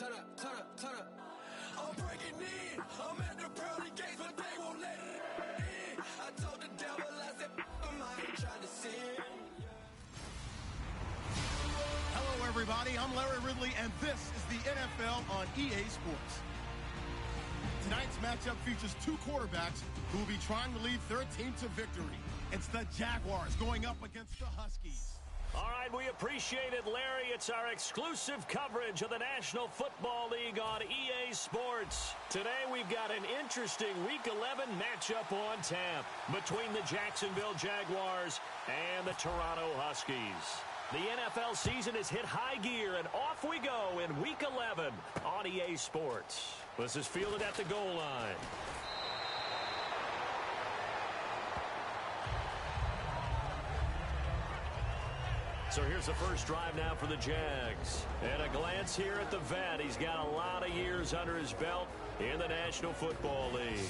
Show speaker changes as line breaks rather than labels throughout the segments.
turn up, turn up, turn up. I'm breaking in. I'm at the pearly gates, but they won't let it in. I told the devil, I said, I ain't trying to sin.
Hello, everybody. I'm Larry Ridley, and this is the NFL on EA Sports. Tonight's matchup features two quarterbacks who will be trying to lead their team to victory. It's the Jaguars going up against the Huskies.
All right, we appreciate it, Larry. It's our exclusive coverage of the National Football League on EA Sports. Today, we've got an interesting Week 11 matchup on tap between the Jacksonville Jaguars and the Toronto Huskies. The NFL season has hit high gear, and off we go in Week 11 on EA Sports. This is fielded at the goal line. So here's the first drive now for the Jags. And a glance here at the vet. He's got a lot of years under his belt in the National Football League.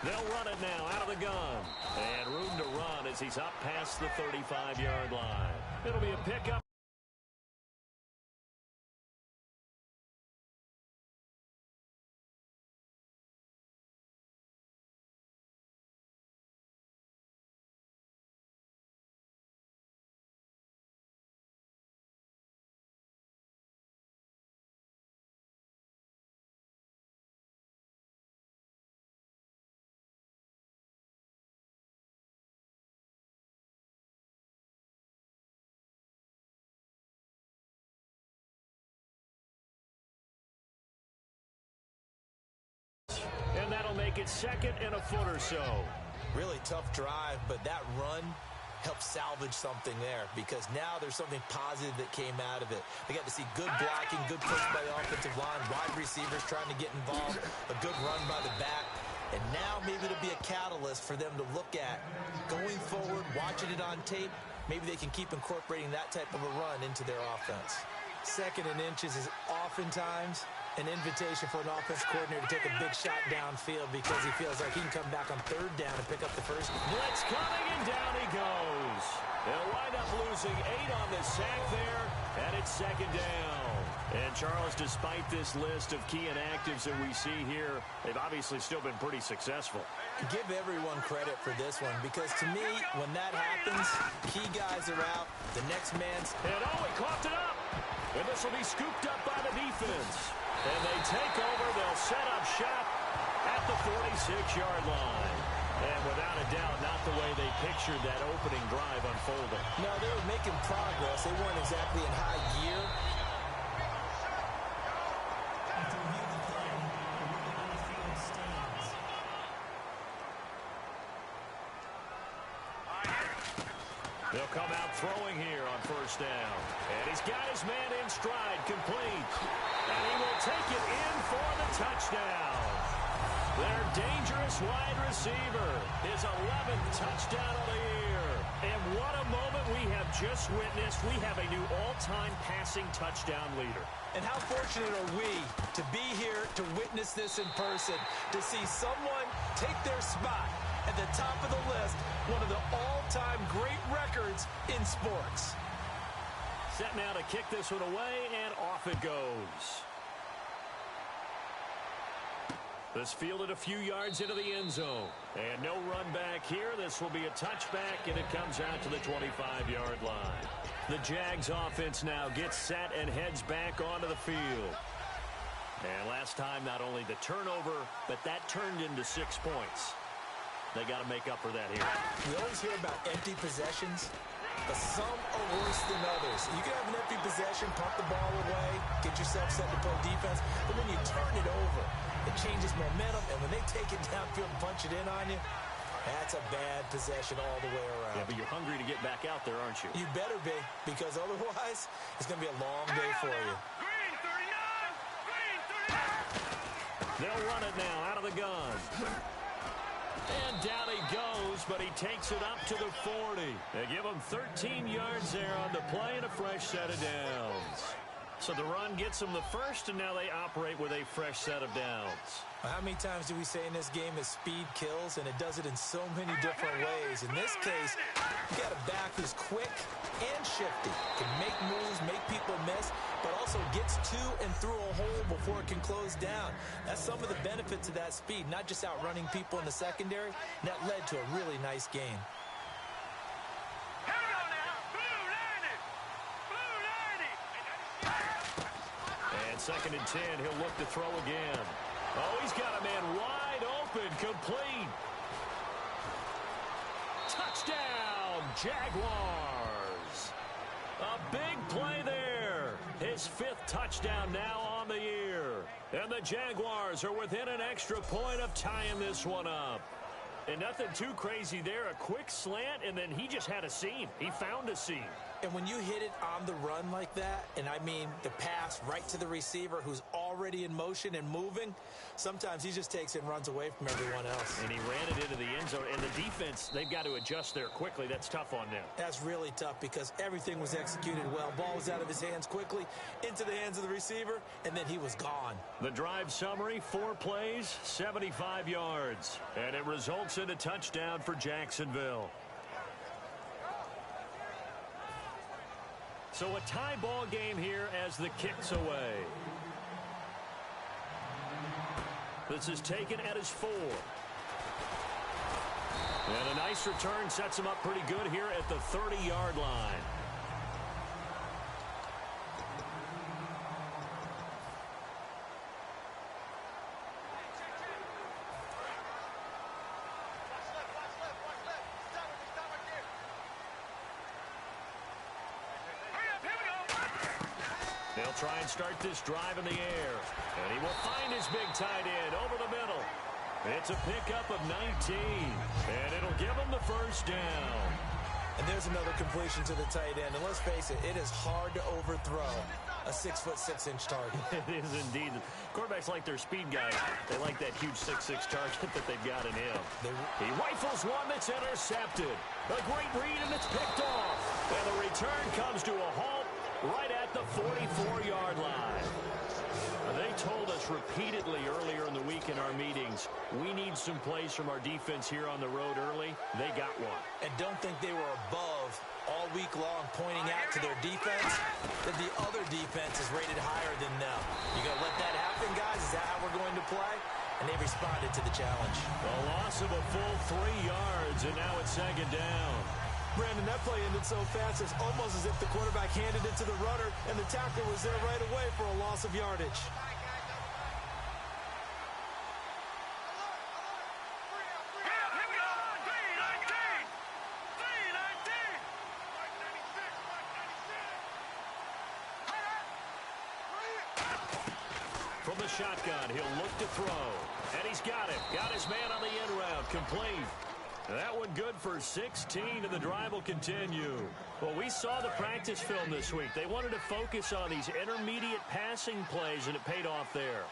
They'll run it now out of the gun. And room to run as he's up past the 35-yard line. It'll be a pickup. And that'll make it second and a foot or so.
Really tough drive, but that run helped salvage something there because now there's something positive that came out of it. They got to see good blocking, good push by the offensive line, wide receivers trying to get involved, a good run by the back. And now maybe it'll be a catalyst for them to look at going forward, watching it on tape. Maybe they can keep incorporating that type of a run into their offense. Second and inches is oftentimes an invitation for an offense coordinator to take a big shot downfield because he feels like he can come back on third down and pick up the first.
Blitz coming, and down he goes. They'll wind up losing 8 on the sack there, and it's second down. And, Charles, despite this list of key inactives that we see here, they've obviously still been pretty successful.
Give everyone credit for this one because, to me, when that happens, key guys are out, the next man's...
And, he coughed it up. And this will be scooped up by the defense. And they take over. They'll set up shop at the 46-yard line. And without a doubt, not the way they pictured that opening drive unfolding.
No, they were making progress. They weren't exactly in high gear.
They'll come out throwing here on first down. And he's got his man in stride, complete. And he will take it in for the touchdown. Their dangerous wide receiver, his 11th touchdown of the year. And what a moment we have just witnessed. We have a new all-time passing touchdown leader.
And how fortunate are we to be here to witness this in person, to see someone take their spot at the top of the list, one of the all-time great records in sports.
Set now to kick this one away, and off it goes. This fielded a few yards into the end zone. And no run back here. This will be a touchback, and it comes out to the 25-yard line. The Jags offense now gets set and heads back onto the field. And last time, not only the turnover, but that turned into 6 points. They got to make up for that here.
We always hear about empty possessions, but some are worse than others. You can have an empty possession, pump the ball away, get yourself set to play defense, but when you turn it over, it changes momentum, and when they take it downfield and punch it in on you, that's a bad possession all the way around.
Yeah, but you're hungry to get back out there, aren't you?
You better be, because otherwise, it's going to be a long day for you.
Green 39! Green 39!
They'll run it now out of the gun. And down he goes, but he takes it up to the 40. They give him 13 yards there on the play and a fresh set of downs. So the run gets them the first, and now they operate with a fresh set of downs.
How many times do we say in this game is speed kills, and it does it in so many different ways. In this case, you got a back who's quick and shifty, can make moves, make people miss, but also gets to and through a hole before it can close down. That's some of the benefits of that speed, not just outrunning people in the secondary. And that led to a really nice game.
And 2nd and 10, he'll look to throw again. Oh, he's got a man wide open, complete. Touchdown, Jaguars. A big play there. His 5th touchdown now on the year. And the Jaguars are within an extra point of tying this one up. And nothing too crazy there. A quick slant, and then he just had a seam. He found a seam.
And when you hit it on the run like that, and I mean the pass right to the receiver who's already in motion and moving, sometimes he just takes it and runs away from everyone else.
And he ran it into the end zone. And the defense, they've got to adjust there quickly. That's tough on them.
That's really tough because everything was executed well. Ball was out of his hands quickly, into the hands of the receiver, and then he was gone.
The drive summary, 4 plays, 75 yards. And it results in a touchdown for Jacksonville. So a tie ball game here as the kick's away. This is taken at his 4. And a nice return sets him up pretty good here at the 30-yard line. They'll try and start this drive in the air. And he will find his big tight end over the middle. It's a pickup of 19. And it'll give him the first down.
And there's another completion to the tight end. And let's face it, it is hard to overthrow a 6'6" target.
It is indeed. Quarterbacks like their speed guys. They like that huge 6'6" target that they've got in him. He rifles one that's intercepted. A great read, and it's picked off. And the return comes to a halt right at the 44-yard line. They told us repeatedly earlier in the week in our meetings, we need some plays from our defense here on the road early. They got one.
And don't think they were above all week long pointing out to their defense that the other defense is rated higher than them. You going to let that happen, guys? Is that how we're going to play? And they responded to the challenge.
A loss of a full 3 yards, and now it's 2nd down.
Brandon, that play ended so fast, it's almost as if the quarterback handed it to the runner, and the tackler was there right away for a loss of yardage.
From the shotgun, he'll look to throw. And he's got it. Got his man on the in route. Complete. That one good for 16, and the drive will continue. Well, we saw the practice film this week. They wanted to focus on these intermediate passing plays, and it paid off there.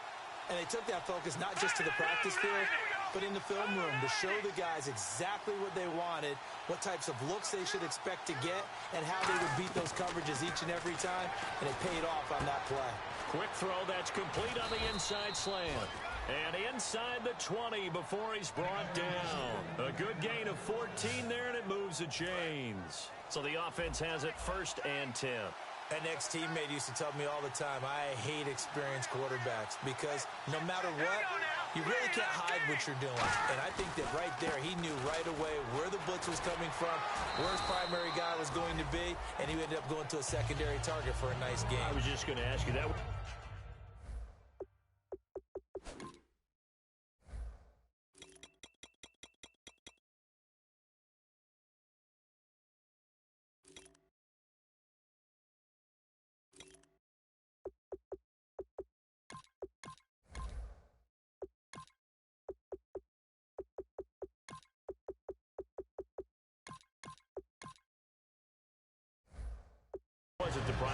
And they took that focus not just to the practice field, but in the film room to show the guys exactly what they wanted, what types of looks they should expect to get, and how they would beat those coverages each and every time, and it paid off on that play.
Quick throw, that's complete on the inside slant. And inside the 20 before he's brought down. A good gain of 14 there, and it moves the chains. So the offense has it 1st and 10.
An ex-teammate used to tell me all the time, I hate experienced quarterbacks because no matter what, you really can't hide what you're doing. And I think that right there, he knew right away where the blitz was coming from, where his primary guy was going to be, and he ended up going to a secondary target for a nice game.
I was just going to ask you that.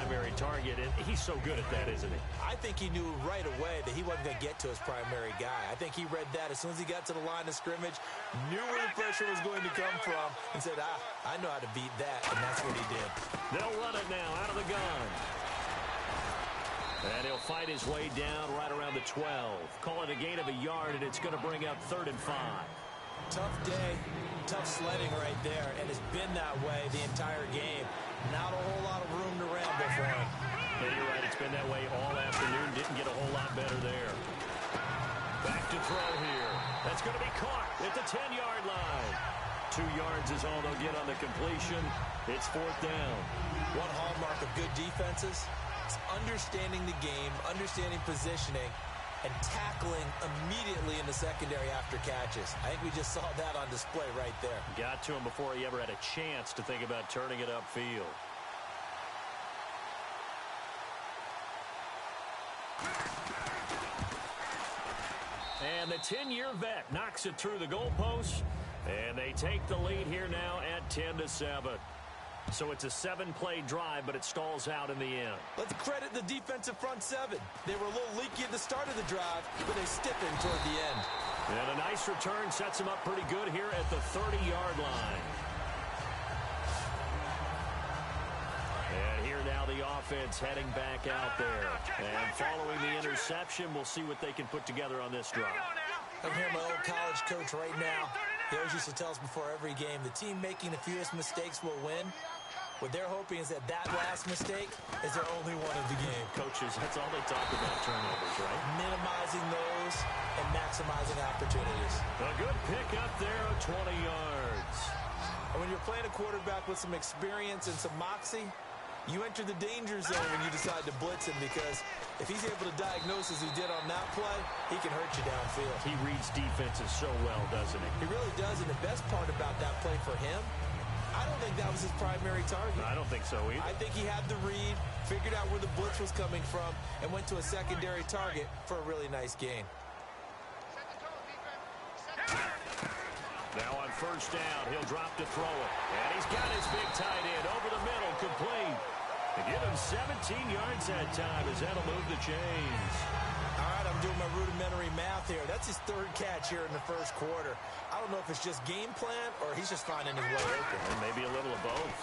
primary target, and he's so good at that, isn't he?
I think he knew right away that he wasn't going to get to his primary guy. I think he read that as soon as he got to the line of scrimmage, knew where the pressure was going to come from, and said, I know how to beat that, and that's what he did.
They'll run it now out of the gun. And he'll fight his way down right around the 12. Call it a gain of a yard, and it's going to bring up 3rd and 5.
Tough day, tough sledding right there, and it's been that way the entire game. Not a whole lot of room to ramble for him.
Yeah, you're right. It's been that way all afternoon. Didn't get a whole lot better there. Back to throw here. That's going to be caught at the 10-yard line. 2 yards is all they'll get on the completion. It's 4th down.
One hallmark of good defenses is understanding the game, understanding positioning, and tackling immediately in the secondary after catches. I think we just saw that on display right there.
Got to him before he ever had a chance to think about turning it upfield. And the 10-year vet knocks it through the goalpost, and they take the lead here now at 10-7. So it's a 7-play drive, but it stalls out in the end.
Let's credit the defensive front 7. They were a little leaky at the start of the drive, but they stiffened toward the end.
And a nice return sets them up pretty good here at the 30-yard line. And here now the offense heading back out there. And following the interception, we'll see what they can put together on this drive.
I'm hearing my old college coach right now. He always used to tell us before every game, the team making the fewest mistakes will win. What they're hoping is that last mistake is their only one of the game.
Coaches, that's all they talk about, turnovers, right?
Minimizing those and maximizing opportunities.
A good pick up there of 20 yards.
And when you're playing a quarterback with some experience and some moxie, you enter the danger zone when you decide to blitz him, because if he's able to diagnose as he did on that play, he can hurt you downfield.
He reads defenses so well, doesn't he?
He really does, and the best part about that play for him, I don't think that was his primary target.
I don't think so either.
I think he had the read, figured out where the blitz was coming from, and went to a secondary target for a really nice gain.
Now on 1st down, he'll drop to throw it. And he's got his big tight end over the middle, complete. They give him 17 yards that time as that'll move the chains.
All right, I'm doing my rudimentary math here. That's his 3rd catch here in the 1st quarter. I don't know if it's just game plan or he's just finding his way open.
Or maybe a little of both.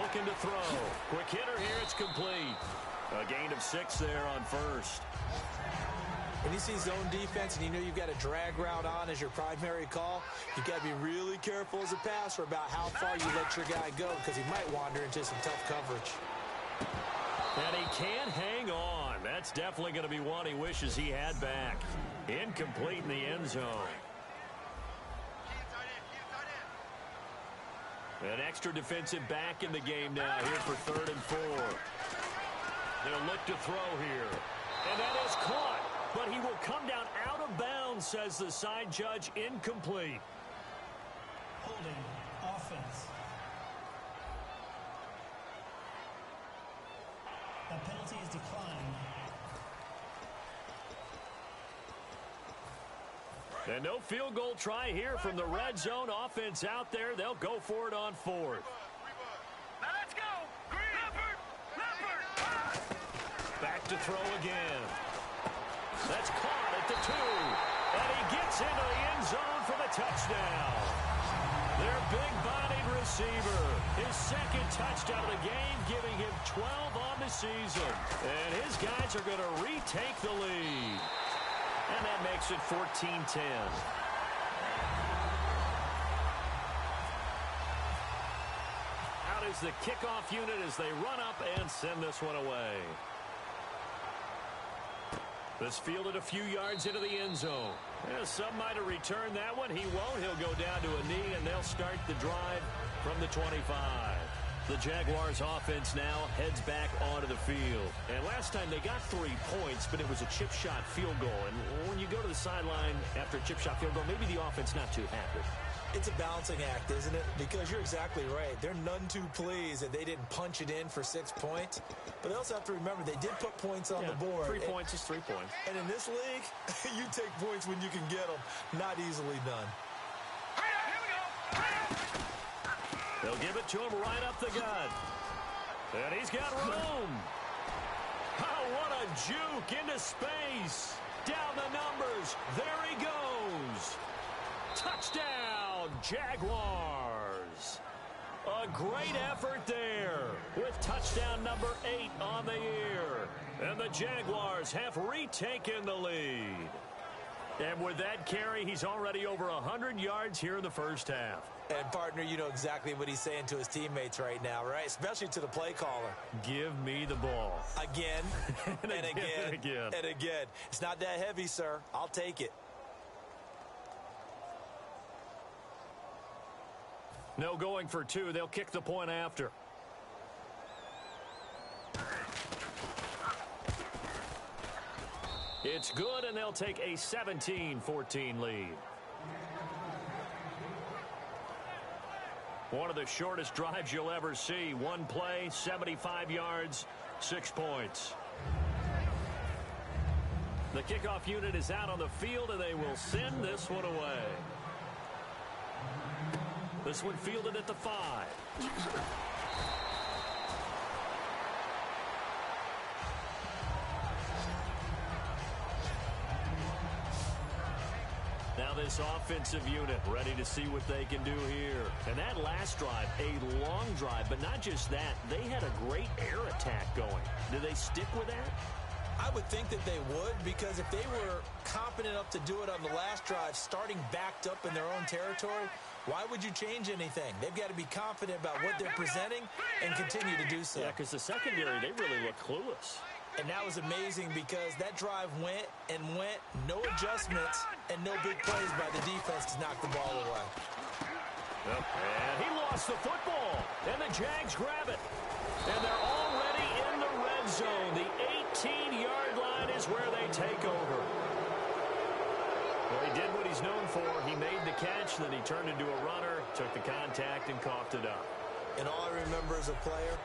Looking to throw. Quick hitter here, it's complete. A gain of 6 there on 1st.
When you see zone defense and you know you've got a drag route on as your primary call, you've got to be really careful as a passer about how far you let your guy go, because he might wander into some tough coverage.
And he can't hang on. That's definitely going to be one he wishes he had back. Incomplete in the end zone. An extra defensive back in the game now here for 3rd and 4. They'll look to throw here. And that is caught. But he will come down out of bounds, says the side judge. Incomplete.
Holding offense. The penalty is declined.
And no field goal try here from the red zone offense out there. They'll go for it on 4th.
Now let's go. Green. Leopard.
Back to throw again. That's caught at the 2. And he gets into the end zone for the touchdown. Their big-bodied receiver. His 2nd touchdown of the game, giving him 12 on the season. And his guys are going to retake the lead. And that makes it 14-10. Out is the kickoff unit as they run up and send this one away. This fielded a few yards into the end zone. Yeah, some might have returned that one. He won't. He'll go down to a knee, and they'll start the drive from the 25. The Jaguars offense now heads back onto the field. And last time they got 3 points, but it was a chip shot field goal. And when you go to the sideline after a chip shot field goal, maybe the offense not too happy.
It's a balancing act, isn't it? Because you're exactly right. They're none too pleased that they didn't punch it in for 6 points. But they also have to remember they did put points on the board.
3 points is 3 points.
And in this league, you take points when you can get them. Not easily done.
They'll give it to him right up the gut. And he's got room. Oh, what a juke into space. Down the numbers. There he goes. Touchdown, Jaguars. A great effort there with touchdown number 8 on the year. And the Jaguars have retaken the lead. And with that carry, he's already over 100 yards here in the first half.
And, partner, you know exactly what he's saying to his teammates right now, right? Especially to the play caller.
Give me the ball.
Again, and again,
and again.
and again. It's not that heavy, sir. I'll take it.
No going for 2. They'll kick the point after. It's good, and they'll take a 17-14 lead. One of the shortest drives you'll ever see. One play, 75 yards, 6 points. The kickoff unit is out on the field, and they will send this one away. This one fielded at the 5. Now this offensive unit ready to see what they can do here. And that last drive, a long drive, but not just that. They had a great air attack going. Do they stick with that?
I would think that they would, because if they were competent enough to do it on the last drive, starting backed up in their own territory, why would you change anything? They've got to be confident about what they're presenting and continue to do so.
Yeah, because the secondary, they really look clueless.
And that was amazing because that drive went and went, no adjustments, and no big plays by the defense to knock the ball away.
Yep. And he lost the football, and the Jags grab it. And they're already in the red zone. The 18-yard line is where they take over. Well, he did what he's known for. He made the catch, then he turned into a runner, took the contact, and coughed it up.
And all I remember as a player,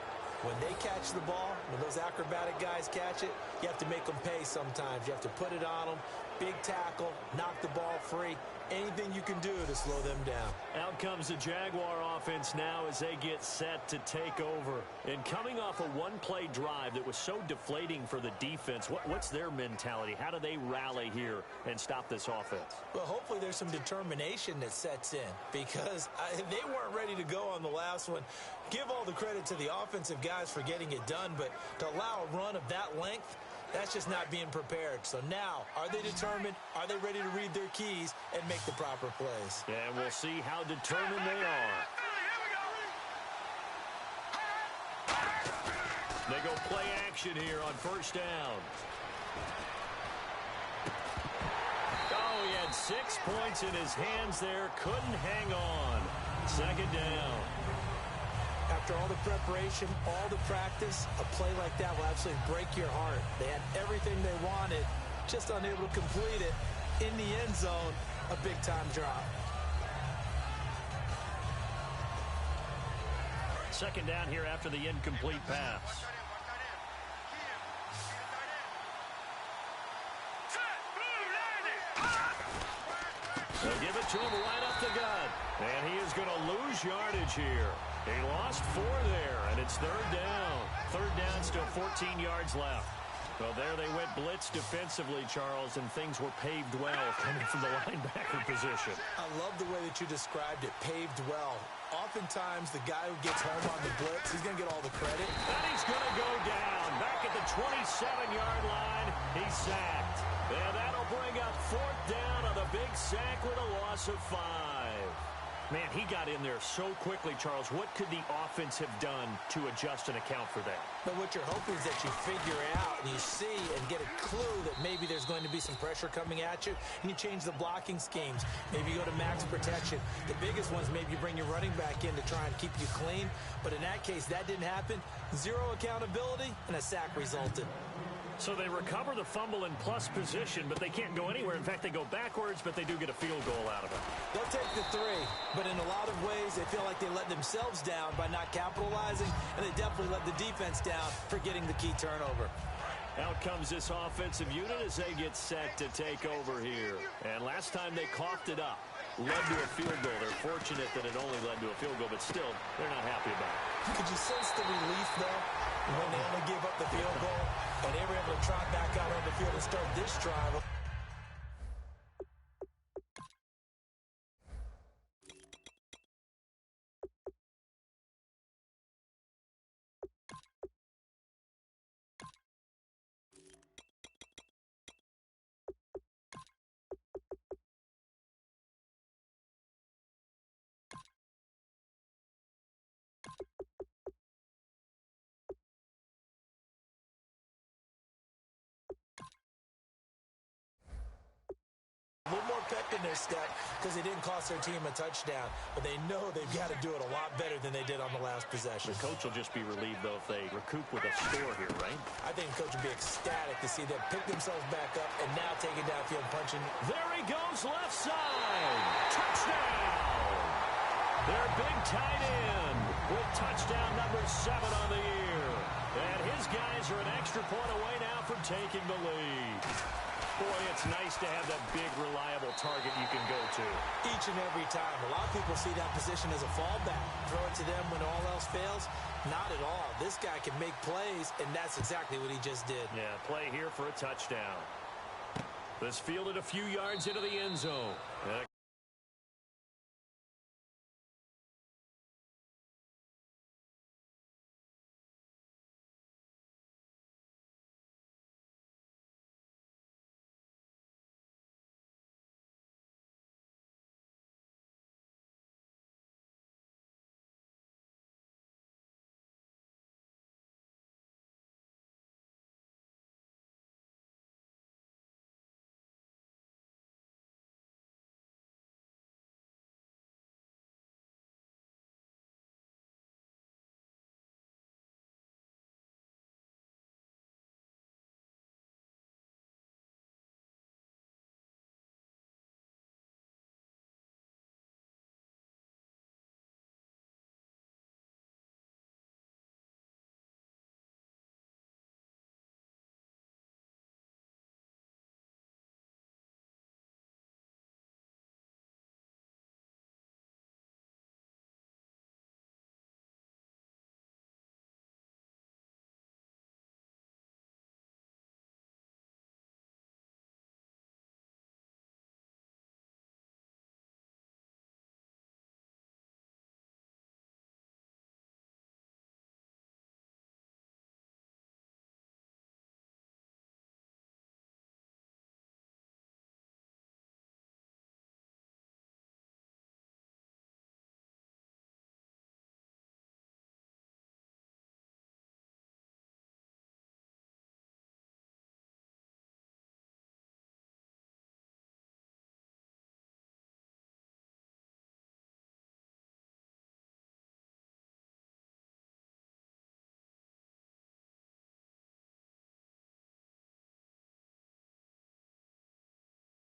when they catch the ball, when those acrobatic guys catch it, you have to make them pay sometimes. You have to put it on them, big tackle, knock the ball free. Anything you can do to slow them down.
Out comes the Jaguar offense now as they get set to take over. And coming off a one-play drive that was so deflating for the defense, what's their mentality? How do they rally here and stop this offense?
Well, hopefully there's some determination that sets in, because they weren't ready to go on the last one. Give all the credit to the offensive guys for getting it done, but to allow a run of that length, that's just not being prepared. So now, are they determined? Are they ready to read their keys and make the proper plays?
And we'll see how determined they are. They go play action here on first down. Oh, he had 6 points in his hands there. Couldn't hang on. Second down.
After all the preparation, all the practice, a play like that will absolutely break your heart. They had everything they wanted, just unable to complete it. In the end zone, a big-time drop.
Second down here after the incomplete pass. They'll give it to him right up the gut. And he is going to lose yardage here. He lost 4 there, and it's third down. Third down, still 14 yards left. Well, there they went blitz defensively, Charles, and things were paved well coming from the linebacker position.
I love the way that you described it, paved well. Oftentimes, the guy who gets home on the blitz, he's going to get all the credit.
And he's going to go down. Back at the 27-yard line, he's sacked. And that'll bring up fourth down on the big sack with a loss of 5. Man, he got in there so quickly, Charles. What could the offense have done to adjust and account for that?
But what you're hoping is that you figure out and you see and get a clue that maybe there's going to be some pressure coming at you, and you change the blocking schemes. Maybe you go to max protection. The biggest ones, maybe you bring your running back in to try and keep you clean. But in that case, that didn't happen. 0 accountability, and a sack resulted.
So they recover the fumble in plus position, but they can't go anywhere. In fact, they go backwards, but they do get a field goal out of it.
They'll take the 3, but in a lot of ways, they feel like they let themselves down by not capitalizing, and they definitely let the defense down for getting the key turnover.
Out comes this offensive unit as they get set to take over here. And last time they coughed it up, led to a field goal. They're fortunate that it only led to a field goal, but still, they're not happy about it.
Could you sense the relief, though? when they only gave up the field goal, and they were able to trot back out on the field and start this drive. A little more pep in their step because they didn't cost their team a touchdown, but they know they've got to do it a lot better than they did on the last possession.
The coach will just be relieved, though, if they recoup with a score here, right?
I think the coach will be ecstatic to see them pick themselves back up and now take it downfield punching.
There he goes, left side. Touchdown! Their big tight end with touchdown number 7 on the year. And his guys are an extra point away now from taking the lead. Boy, it's nice to have that big, reliable target you can go to.
Each and every time. A lot of people see that position as a fallback. Throw it to them when all else fails. Not at all. This guy can make plays, and that's exactly what he just did.
Yeah, play here for a touchdown. This fielded a few yards into the end zone.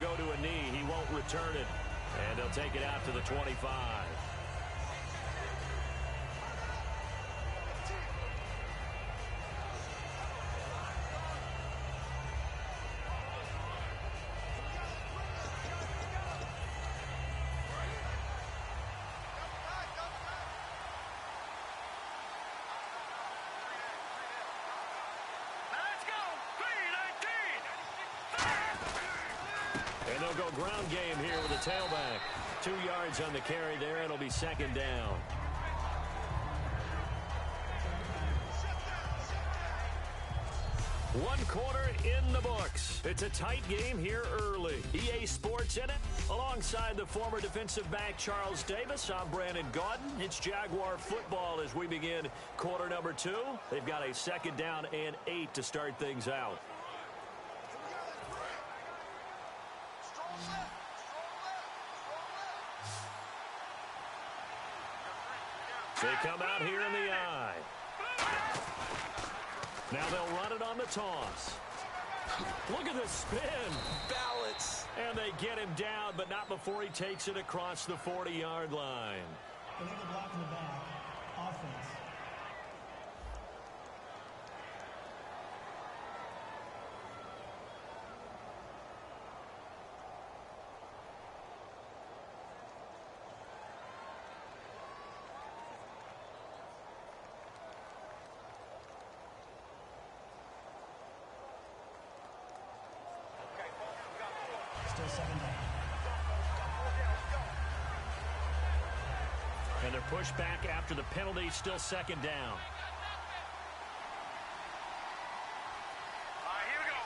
Go to a knee. He won't return it. And he'll take it out to the 25. And they'll go ground game here with a tailback. 2 yards on the carry there. It'll be second down. One quarter in the books. It's a tight game here early. EA Sports in it. Alongside the former defensive back Charles Davis, I'm Brandon Gaudin. It's Jaguar football as we begin quarter number 2. They've got a second down and 8 to start things out. They come out here in the eye. Now they'll run it on the toss. Look at the spin.
Balance.
And they get him down, but not before he takes it across the 40-yard line.
Illegal block in the back. Offense.
And they're pushed back after the penalty, still second down.
Here we go.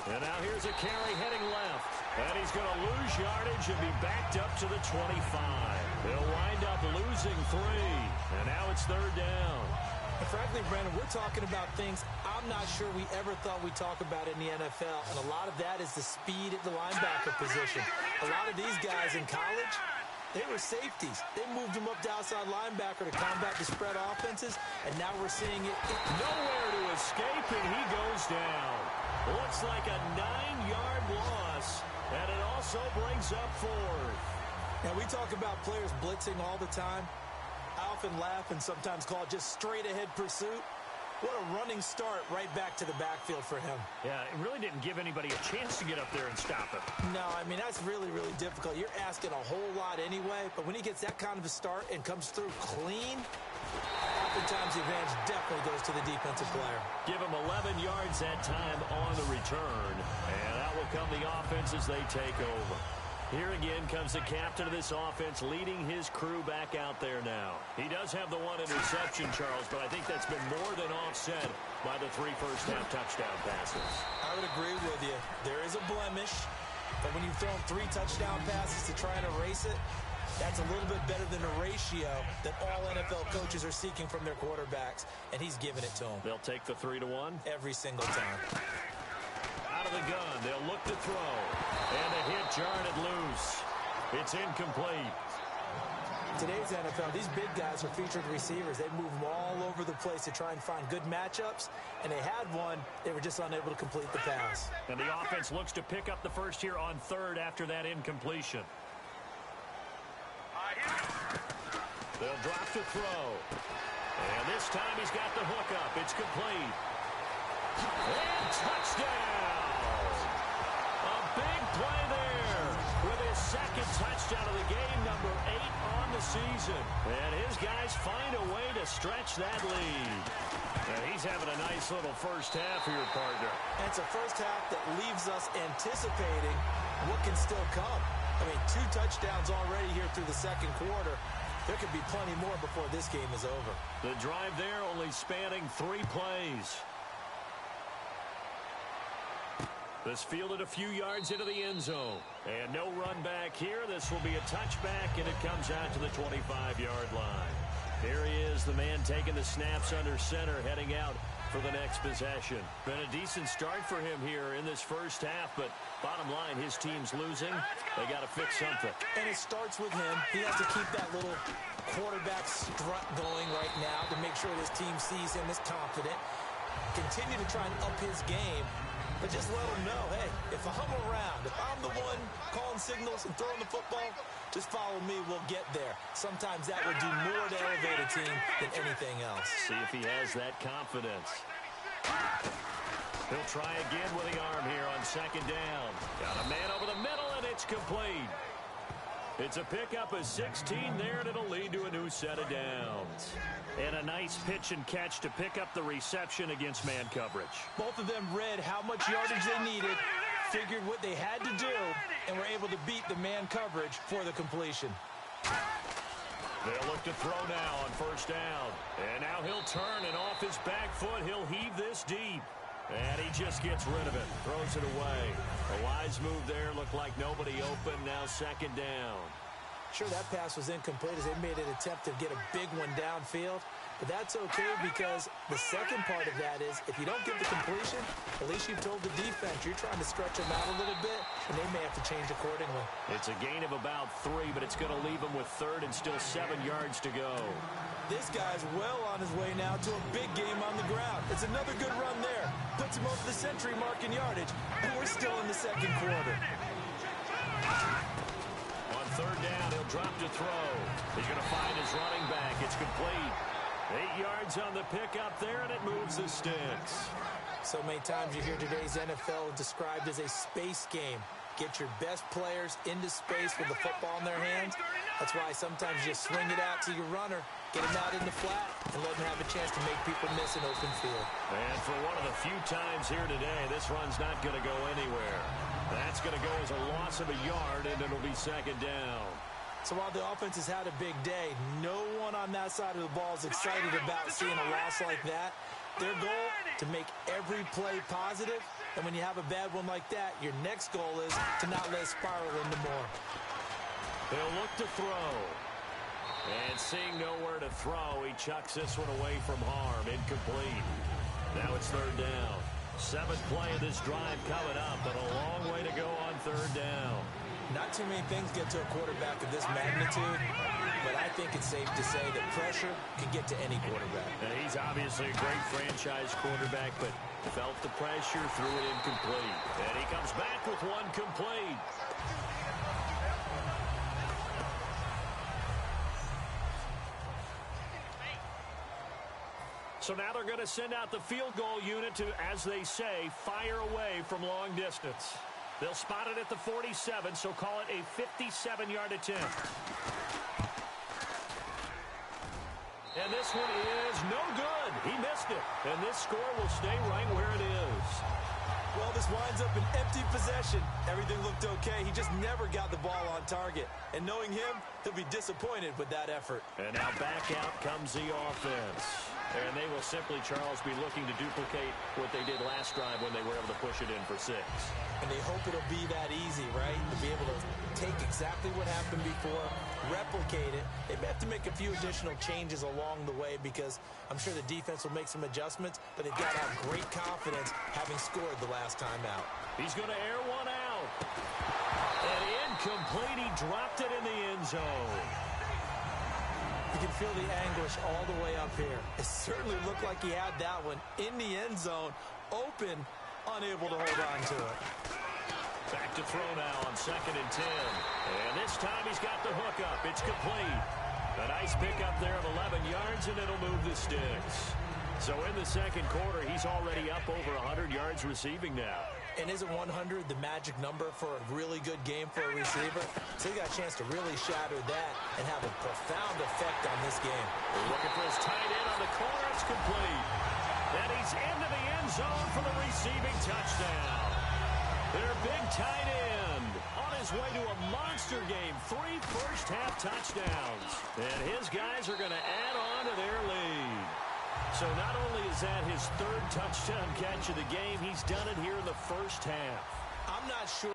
3-19.
And now here's a carry heading left. And he's going to lose yardage and be backed up to the 25. He'll wind up losing 3. And now it's third down.
And frankly, Brandon, we're talking about things I'm not sure we ever thought we'd talk about in the NFL. And a lot of that is the speed at the linebacker position. A lot of these guys in college, they were safeties. They moved them up to outside linebacker to combat the spread offenses. And now we're seeing it.
Nowhere to escape, and he goes down. Looks like a 9-yard loss. And it also brings up 4th.
Now, we talk about players blitzing all the time. I often laugh and sometimes call it just straight-ahead pursuit. What a running start right back to the backfield for him.
Yeah, it really didn't give anybody a chance to get up there and stop him.
No, I mean, that's really, really difficult. You're asking a whole lot anyway, but when he gets that kind of a start and comes through clean, oftentimes the advantage definitely goes to the defensive player.
Give him 11 yards that time on the return, and that will come the offense as they take over. Here again comes the captain of this offense leading his crew back out there now. He does have the 1 interception, Charles, but I think that's been more than offset by the 3 first-half touchdown passes.
I would agree with you. There is a blemish, but when you've thrown 3 touchdown passes to try and erase it, that's a little bit better than a ratio that all NFL coaches are seeking from their quarterbacks, and he's giving it to them.
They'll take the 3-1.
Every single time.
Out of the gun, they'll look to throw. And the hit jarred loose. It's incomplete.
Today's NFL, these big guys are featured receivers. They move them all over the place to try and find good matchups, and they had one. They were just unable to complete the pass.
And the offense looks to pick up the first here on 3rd after that incompletion. They'll drop to throw. And this time he's got the hook up. It's complete. And touchdown! A big play there with his 2nd touchdown of the game, number 8 on the season. And his guys find a way to stretch that lead. And he's having a nice little first half here, partner.
And it's a first half that leaves us anticipating what can still come. I mean, 2 touchdowns already here through the 2nd quarter. There could be plenty more before this game is over.
The drive there only spanning 3 plays. This fielded a few yards into the end zone. And no run back here. This will be a touchback, and it comes out to the 25-yard line. Here he is, the man taking the snaps under center, heading out for the next possession. Been a decent start for him here in this first half, but bottom line, his team's losing. They got to fix something.
And it starts with him. He has to keep that little quarterback strut going right now to make sure this team sees him as confident. Continue to try and up his game. But just let them know, hey, if I'm around, if I'm the one calling signals and throwing the football, just follow me, we'll get there. Sometimes that will do more to elevate a team than anything else.
See if he has that confidence. He'll try again with the arm here on 2nd down. Got a man over the middle, and it's complete. It's a pickup of 16 there, and it'll lead to a new set of downs. And a nice pitch and catch to pick up the reception against man coverage.
Both of them read how much yardage they needed, figured what they had to do, and were able to beat the man coverage for the completion.
They'll look to throw now on 1st down. And now he'll turn, and off his back foot, he'll heave this deep. And he just gets rid of it, throws it away. A wise move there, looked like nobody open, now 2nd down.
Sure, that pass was incomplete as they made an attempt to get a big one downfield. But that's okay because the second part of that is if you don't get the completion, at least you've told the defense you're trying to stretch them out a little bit, and they may have to change accordingly.
It's a gain of about 3, but it's going to leave them with 3rd and still 7 yards to go.
This guy's well on his way now to a big game on the ground. It's another good run there. Puts him over the century mark in yardage, and we're still in the 2nd quarter.
On 3rd down, he'll drop to throw. He's going to find his running back. It's complete. 8 yards on the pickup there, and it moves the sticks.
So many times you hear today's NFL described as a space game. get your best players into space with the football in their hands. That's why sometimes you just swing it out to your runner, get him out in the flat, and let him have a chance to make people miss an open field.
And for one of the few times here today, this run's not going to go anywhere. That's going to go as a loss of a yard, and it'll be second down.
So while the offense has had a big day, no one on that side of the ball is excited about seeing a loss like that. Their goal, to make every play positive, and when you have a bad one like that, your next goal is to not let it spiral into more.
He'll look to throw. And seeing nowhere to throw, he chucks this one away from harm. Incomplete. Now it's third down. 7th play of this drive coming up, but a long way to go on third down.
Not too many things get to a quarterback of this magnitude, but I think it's safe to say that pressure can get to any quarterback.
And he's obviously a great franchise quarterback, but felt the pressure, threw it incomplete. And he comes back with one complete. So now they're going to send out the field goal unit to, as they say, fire away from long distance. They'll spot it at the 47, so call it a 57-yard attempt. And this one is no good. He missed it. And this score will stay right where it is.
Well, this winds up an empty possession. Everything looked okay. He just never got the ball on target. And knowing him, he'll be disappointed with that effort.
And now back out comes the offense. And they will simply, Charles, be looking to duplicate what they did last drive when they were able to push it in for 6.
And they hope it'll be that easy, right? To be able to take exactly what happened before, replicate it. They may have to make a few additional changes along the way because I'm sure the defense will make some adjustments, but they've got to have great confidence having scored the last time out.
He's going to air one out. And incomplete. He dropped it in the end zone.
You can feel the anguish all the way up here. It certainly looked like he had that one in the end zone, open, unable to hold on to it.
Back to throw now on 2nd and 10. And this time he's got the hook up. It's complete. A nice pickup there of 11 yards, and it'll move the sticks. So in the second quarter, he's already up over 100 yards receiving now.
And isn't 100 the magic number for a really good game for a receiver? So he got a chance to really shatter that and have a profound effect on this game.
Looking for his tight end on the corner. It's complete. And he's into the end zone for the receiving touchdown. Their big tight end on his way to a monster game. 3 first-half touchdowns. And his guys are going to add on to their lead. So not only is that his 3rd touchdown catch of the game, he's done it here in the first half.
I'm not sure.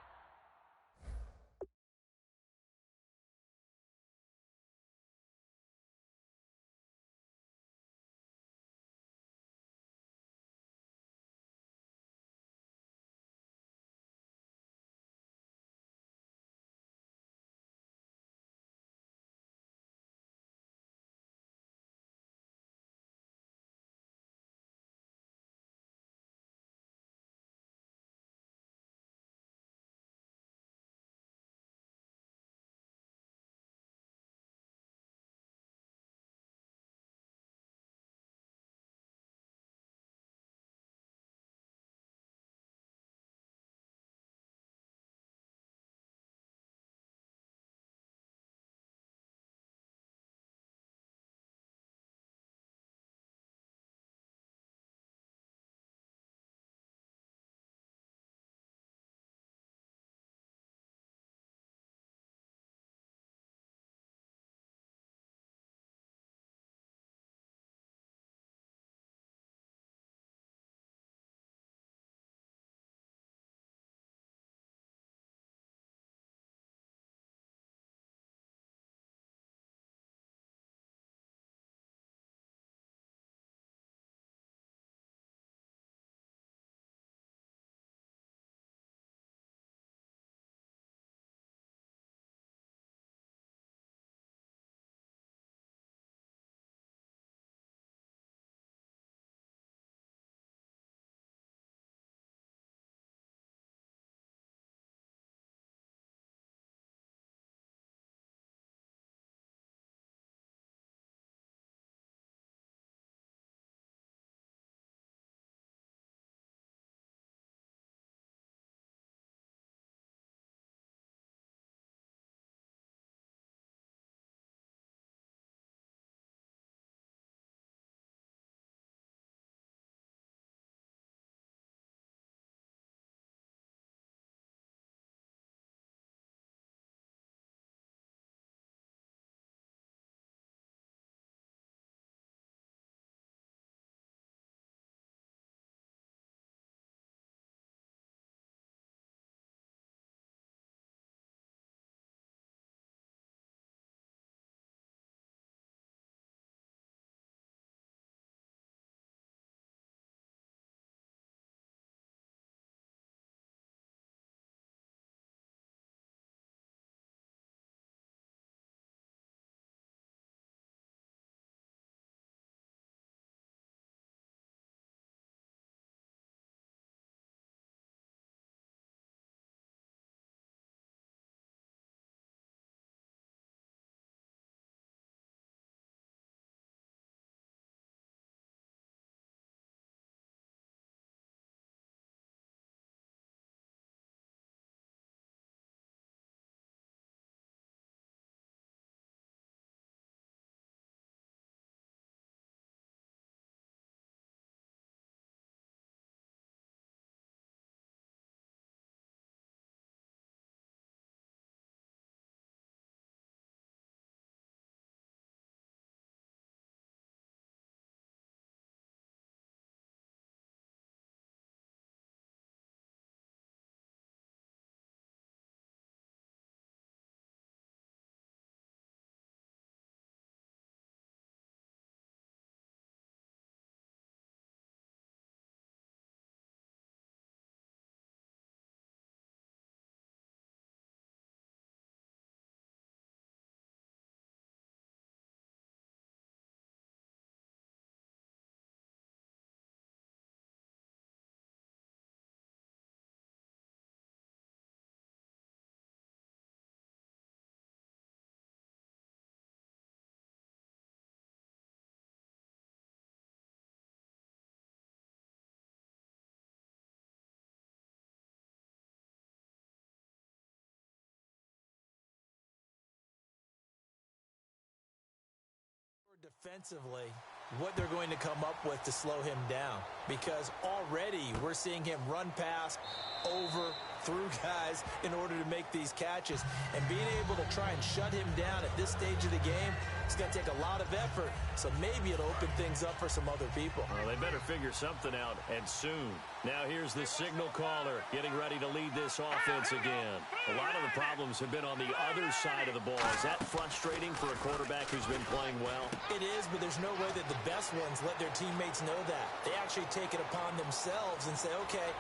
defensively what they're going to come up with to slow him down, because already we're seeing him run past, over, through guys in order to make these catches. And being able to try and shut him down at this stage of the game, it's going to take a lot of effort. So maybe it'll open things up for some other people.
Well, they better figure something out, and soon. Now here's the signal caller getting ready to lead this offense again. A lot of the problems have been on the other side of the ball. Is that frustrating for a quarterback who's been playing well?
It is, but there's no way that the best ones let their teammates know that. They actually take it upon themselves and say, okay,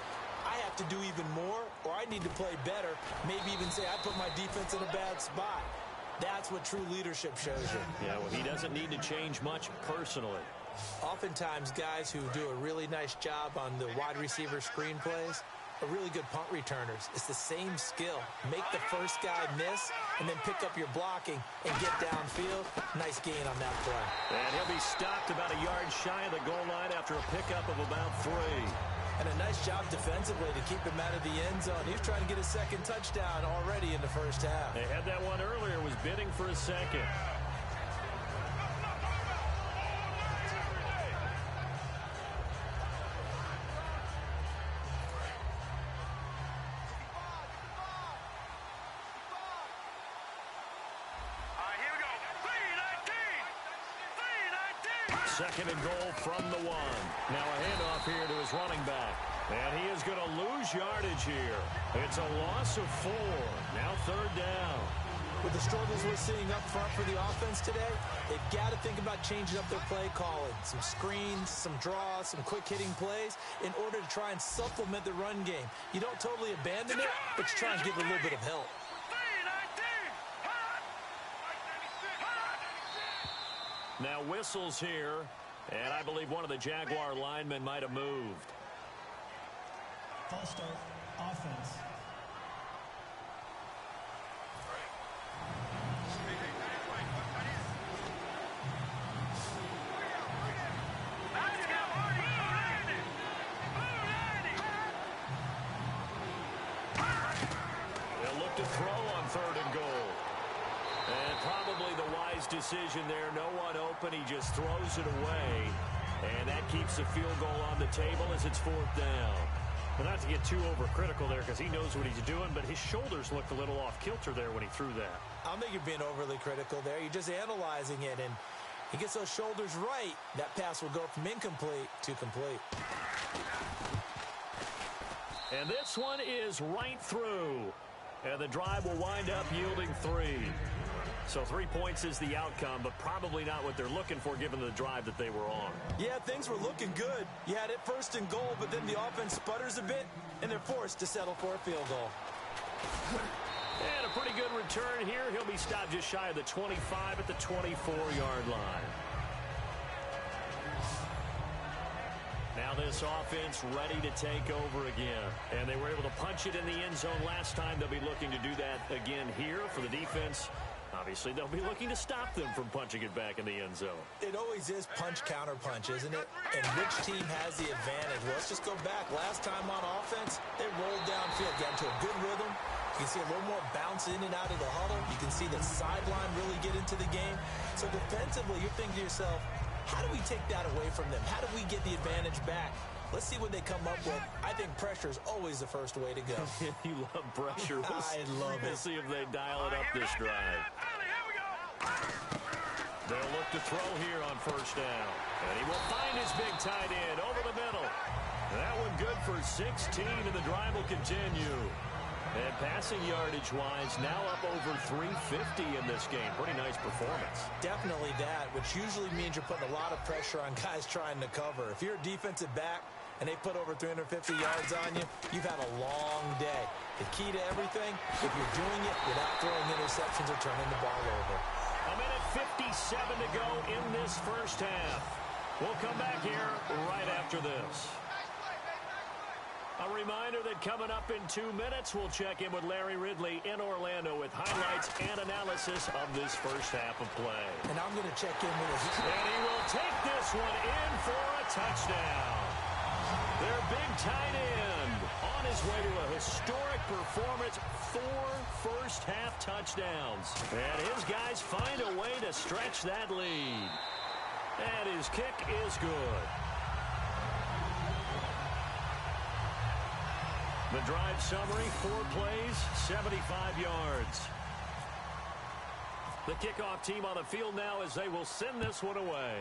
I have to do even more, or I need to play better. Maybe even say I put my defense in a bad spot. That's what true leadership shows you.
Yeah, well, he doesn't need to change much personally.
Oftentimes, guys who do a really nice job on the wide receiver screen plays are really good punt returners. It's the same skill. Make the first guy miss, and then pick up your blocking and get downfield. Nice gain on that play.
And he'll be stopped about a yard shy of the goal line after a pickup of about 3.
And a nice job defensively to keep him out of the end zone. He was trying to get his second touchdown already in the first half.
They had that one earlier, was bidding for a second.
Here we go. 3-19.
Second and goal from the 1. Now a handoff here to his running back. And he is going to lose yardage here. It's a loss of 4. Now 3rd down.
With the struggles we're seeing up front for the offense today, they've got to think about changing up their play calling. Some screens, some draws, some quick-hitting plays in order to try and supplement the run game. You don't totally abandon it, but you try and give it a little bit of help.
3-19.
Now whistles here, and I believe one of the Jaguar linemen might have moved.
False start, offense.
They'll look to throw on 3rd and goal. And probably the wise decision there. No one open. He just throws it away. And that keeps the field goal on the table as it's 4th down. Well, not to get too overcritical there because he knows what he's doing, but his shoulders looked a little off kilter there when he threw that.
I don't think you're being overly critical there. You're just analyzing it, and he gets those shoulders right. That pass will go from incomplete to complete.
And this one is right through. And the drive will wind up yielding 3. So 3 points is the outcome, but probably not what they're looking for given the drive that they were on.
Yeah, things were looking good. You had it 1st and goal, but then the offense sputters a bit, and they're forced to settle for a field goal.
And a pretty good return here. He'll be stopped just shy of the 25 at the 24-yard line. Now this offense ready to take over again. And they were able to punch it in the end zone last time. They'll be looking to do that again here for the defense. Obviously, they'll be looking to stop them from punching it back in the end zone.
It always is punch-counter-punch, isn't it? And which team has the advantage? Well, let's just go back. Last time on offense, they rolled downfield, got into a good rhythm. You can see a little more bounce in and out of the huddle. You can see the sideline really get into the game. So defensively, you're thinking to yourself, how do we take that away from them? How do we get the advantage back? Let's see what they come up with. I think pressure is always the first way to go.
You love pressure.
I love it.
We'll see if they dial it up this drive. They'll look to throw here on 1st down. And he will find his big tight end over the middle. That one good for 16, and the drive will continue. And passing yardage-wise, now up over 350 in this game. Pretty nice performance.
Definitely that, which usually means you're putting a lot of pressure on guys trying to cover. If you're a defensive back and they put over 350 yards on you, you've had a long day. The key to everything, if you're doing it without throwing interceptions or turning the ball over.
A minute 57 to go in this first half. We'll come back here right after this. A reminder that coming up in 2 minutes, we'll check in with Larry Ridley in Orlando with highlights and analysis of this first half of play.
And I'm going to check in with his...
And he will take this one in for a touchdown. Their big tight end on his way to a historic performance, 4 first-half touchdowns. And his guys find a way to stretch that lead. And his kick is good. The drive summary, 4 plays, 75 yards. The kickoff team on the field now as they will send this one away.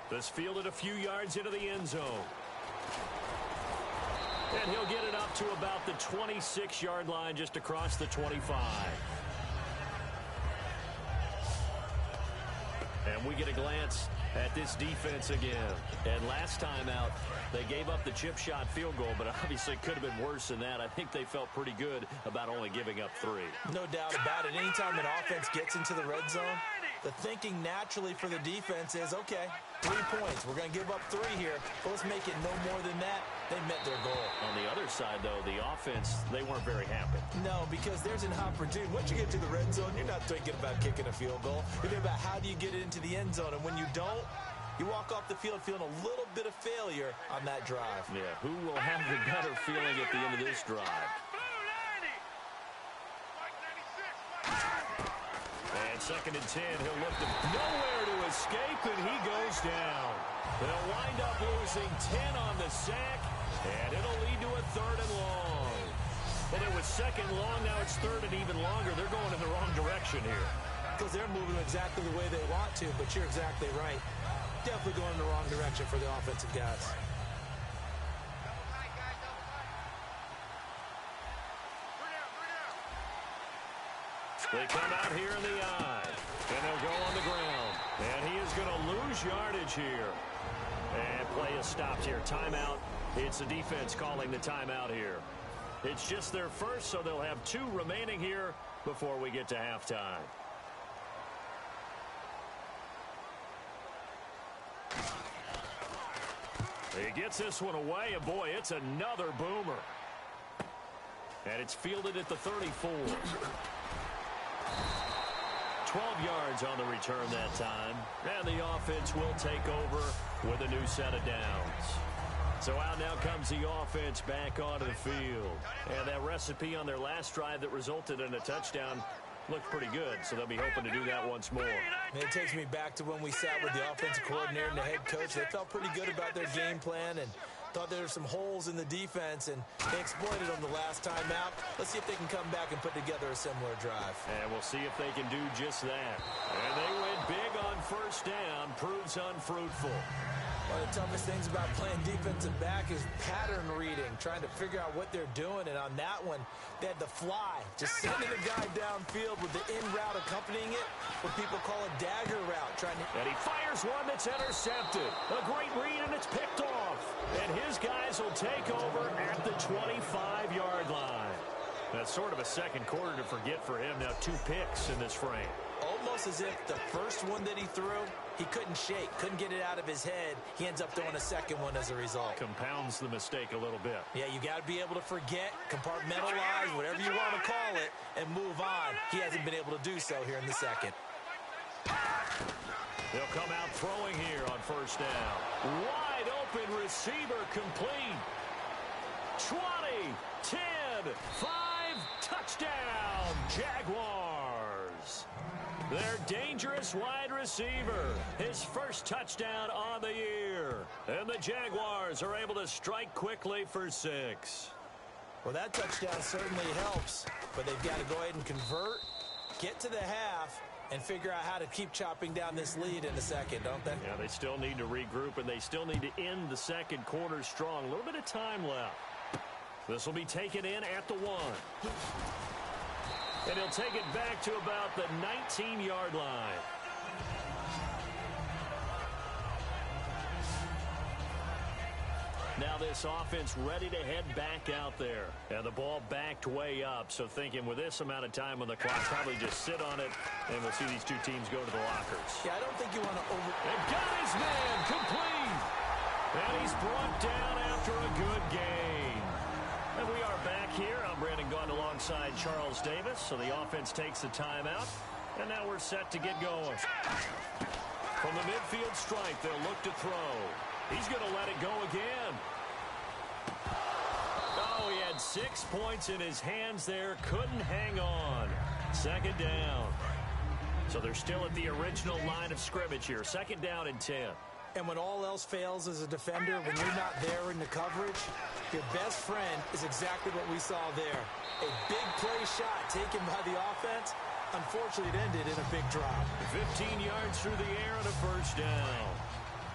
This fielded a few yards into the end zone. And he'll get it up to about the 26-yard line just across the 25. And we get a glance at this defense again. And last time out, they gave up the chip shot field goal, but obviously it could have been worse than that. I think they felt pretty good about only giving up 3.
No doubt about it. Anytime an offense gets into the red zone, the thinking naturally for the defense is, okay, 3 points. We're going to give up 3 here, but let's make it no more than that. They met their goal.
On the other side, though, the offense, they weren't very happy.
No, because there's an opportunity. Once you get to the red zone, you're not thinking about kicking a field goal. You're thinking about how do you get it into the end zone, and when you don't, you walk off the field feeling a little bit of failure on that drive.
Yeah, who will have the better feeling at the end of this drive? And 2nd and 10, he'll look to nowhere to escape, and he goes down. They'll wind up losing 10 on the sack, and it'll lead to a 3rd and long. Well, it was 2nd long, now it's 3rd and even longer. They're going in the wrong direction here.
Because they're moving exactly the way they want to, but you're exactly right. Definitely going in the wrong direction for the offensive guys.
They come out here in the eye, and they'll go on the ground. And he is going to lose yardage here. And play is stopped here. Timeout. It's the defense calling the timeout here. It's just their first, so they'll have 2 remaining here before we get to halftime. He gets this one away, and boy, it's another boomer. And it's fielded at the 34. 12 yards on the return that time. And the offense will take over with a new set of downs. So out now comes the offense back onto the field. And that recipe on their last drive that resulted in a touchdown looked pretty good, so they'll be hoping to do that once more.
And it takes me back to when we sat with the offensive coordinator and the head coach. They felt pretty good about their game plan and thought there were some holes in the defense, and they exploited them the last time out. Let's see if they can come back and put together a similar drive.
And we'll see if they can do just that. And they went big on 1st down, proves unfruitful.
One of the toughest things about playing defensive back is pattern reading, trying to figure out what they're doing. And on that one, they had the fly, just sending a guy downfield with the in route accompanying it, what people call a dagger route.
And he fires one that's intercepted. A great read, and it's picked off. And his guys will take over at the 25-yard line. That's sort of a second quarter to forget for him. Now 2 picks in this frame.
Almost as if the first one that he threw, he couldn't shake, couldn't get it out of his head. He ends up throwing a second one as a result.
Compounds the mistake a little bit.
Yeah, you got to be able to forget, compartmentalize, whatever you want to call it, and move on. He hasn't been able to do so here in the second.
They'll come out throwing here on 1st down. Wide open receiver complete. 20, 10, 5, touchdown, Jaguars. Their dangerous wide receiver, his first touchdown on the year. And the Jaguars are able to strike quickly for 6.
Well, that touchdown certainly helps, but they've got to go ahead and convert, get to the half, and figure out how to keep chopping down this lead in the second, don't they?
Yeah, they still need to regroup, and they still need to end the second quarter strong. A little bit of time left. This will be taken in at the 1. And he'll take it back to about the 19-yard line. Now this offense ready to head back out there. And the ball backed way up. So thinking with this amount of time on the clock, probably just sit on it, and we'll see these 2 teams go to the lockers.
Yeah, I don't think you want to
And got his man complete. And he's brought down after a good gain. And we are back here. I'm Brandon Gaudin alongside Charles Davis. So the offense takes the timeout. And now we're set to get going. From the midfield strike, they'll look to throw. He's going to let it go again. Oh, he had 6 points in his hands there. Couldn't hang on. 2nd down. So they're still at the original line of scrimmage here. 2nd down and 10.
And when all else fails as a defender, when you're not there in the coverage, your best friend is exactly what we saw there. A big play shot taken by the offense. Unfortunately, it ended in a big drop.
15 yards through the air and a 1st down.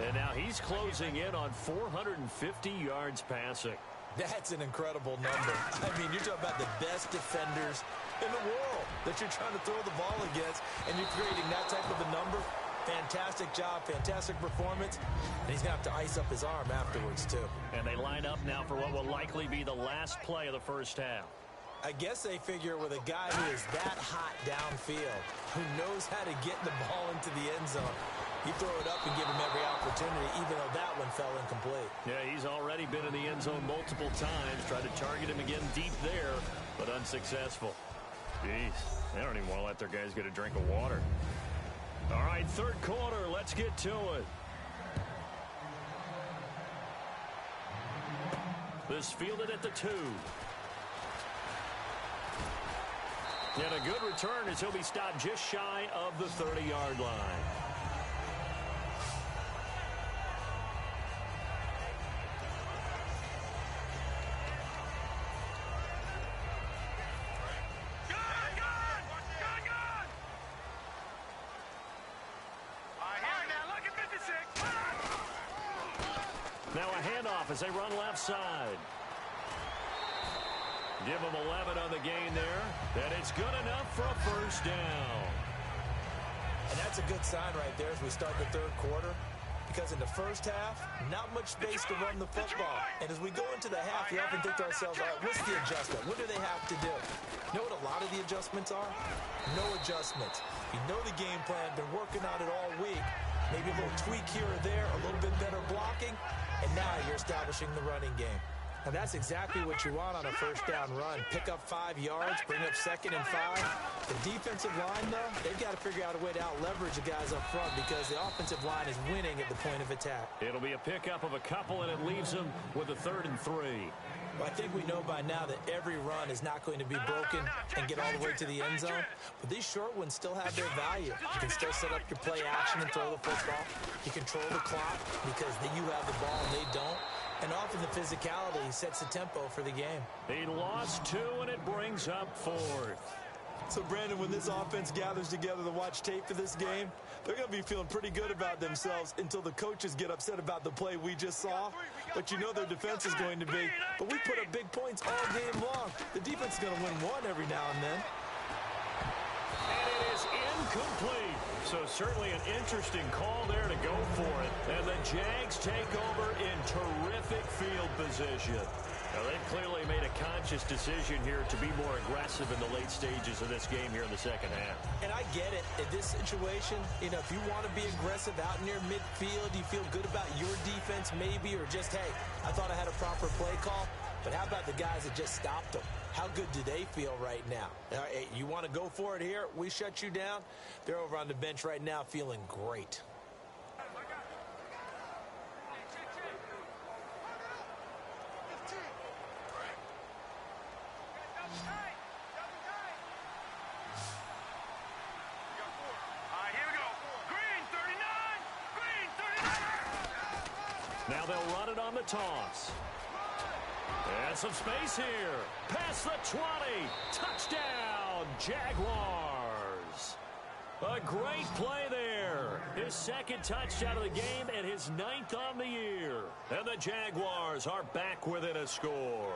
And now he's closing in on 450 yards passing.
That's an incredible number. I mean, you're talking about the best defenders in the world that you're trying to throw the ball against, and you're creating that type of a number. Fantastic job, fantastic performance, and he's going to have to ice up his arm afterwards, too.
And they line up now for what will likely be the last play of the 1st half.
I guess they figure with a guy who is that hot downfield, who knows how to get the ball into the end zone, you throw it up and give him every opportunity, even though that one fell incomplete.
Yeah, he's already been in the end zone multiple times, tried to target him again deep there, but unsuccessful. Jeez, they don't even want to let their guys get a drink of water. All right, 3rd quarter, let's get to it. This fielded at the 2. And a good return as he'll be stopped just shy of the 30-yard line. Now a handoff as they run left side. Give them 11 on the gain there. And it's good enough for a 1st down.
And that's a good sign right there as we start the 3rd quarter. Because in the 1st half, not much space to run the football. And as we go into the half, we often think to ourselves, all right, what's the adjustment? What do they have to do? You know what a lot of the adjustments are? No adjustments. You know the game plan, been working on it all week. Maybe a little tweak here or there, a little bit better blocking, and now you're establishing the running game. Now that's exactly what you want on a 1st down run. Pick up 5 yards, bring up 2nd and 5. The defensive line, though, they've got to figure out a way to out-leverage the guys up front because the offensive line is winning at the point of attack.
It'll be a pickup of a couple, and it leaves them with a 3rd and 3.
Well, I think we know by now that every run is not going to be broken and get all the way to the end zone. But these short ones still have their value. You can still set up your play action and throw the football. You control the clock because then you have the ball and they don't. And often the physicality sets the tempo for the game.
He lost 2, and it brings up 4th.
So, Brandon, when this offense gathers together to watch tape for this game, they're going to be feeling pretty good about themselves until the coaches get upset about the play we just saw. But you know their defense is going to be. But we put up big points all game long. The defense is going to win one every now and then.
And it is incomplete. So certainly an interesting call there to go for it. And the Jags take over in terrific field position. Now, they've clearly made a conscious decision here to be more aggressive in the late stages of this game here in the 2nd half.
And I get it. In this situation, you know, if you want to be aggressive out near midfield, you feel good about your defense maybe, or just, hey, I thought I had a proper play call. But how about the guys that just stopped them? How good do they feel right now? Hey, you want to go for it here? We shut you down. They're over on the bench right now feeling great.
Now they'll run it on the toss. And some space here. Past the 20. Touchdown, Jaguars. A great play there. His 2nd touchdown of the game and his 9th on the year. And the Jaguars are back within a score.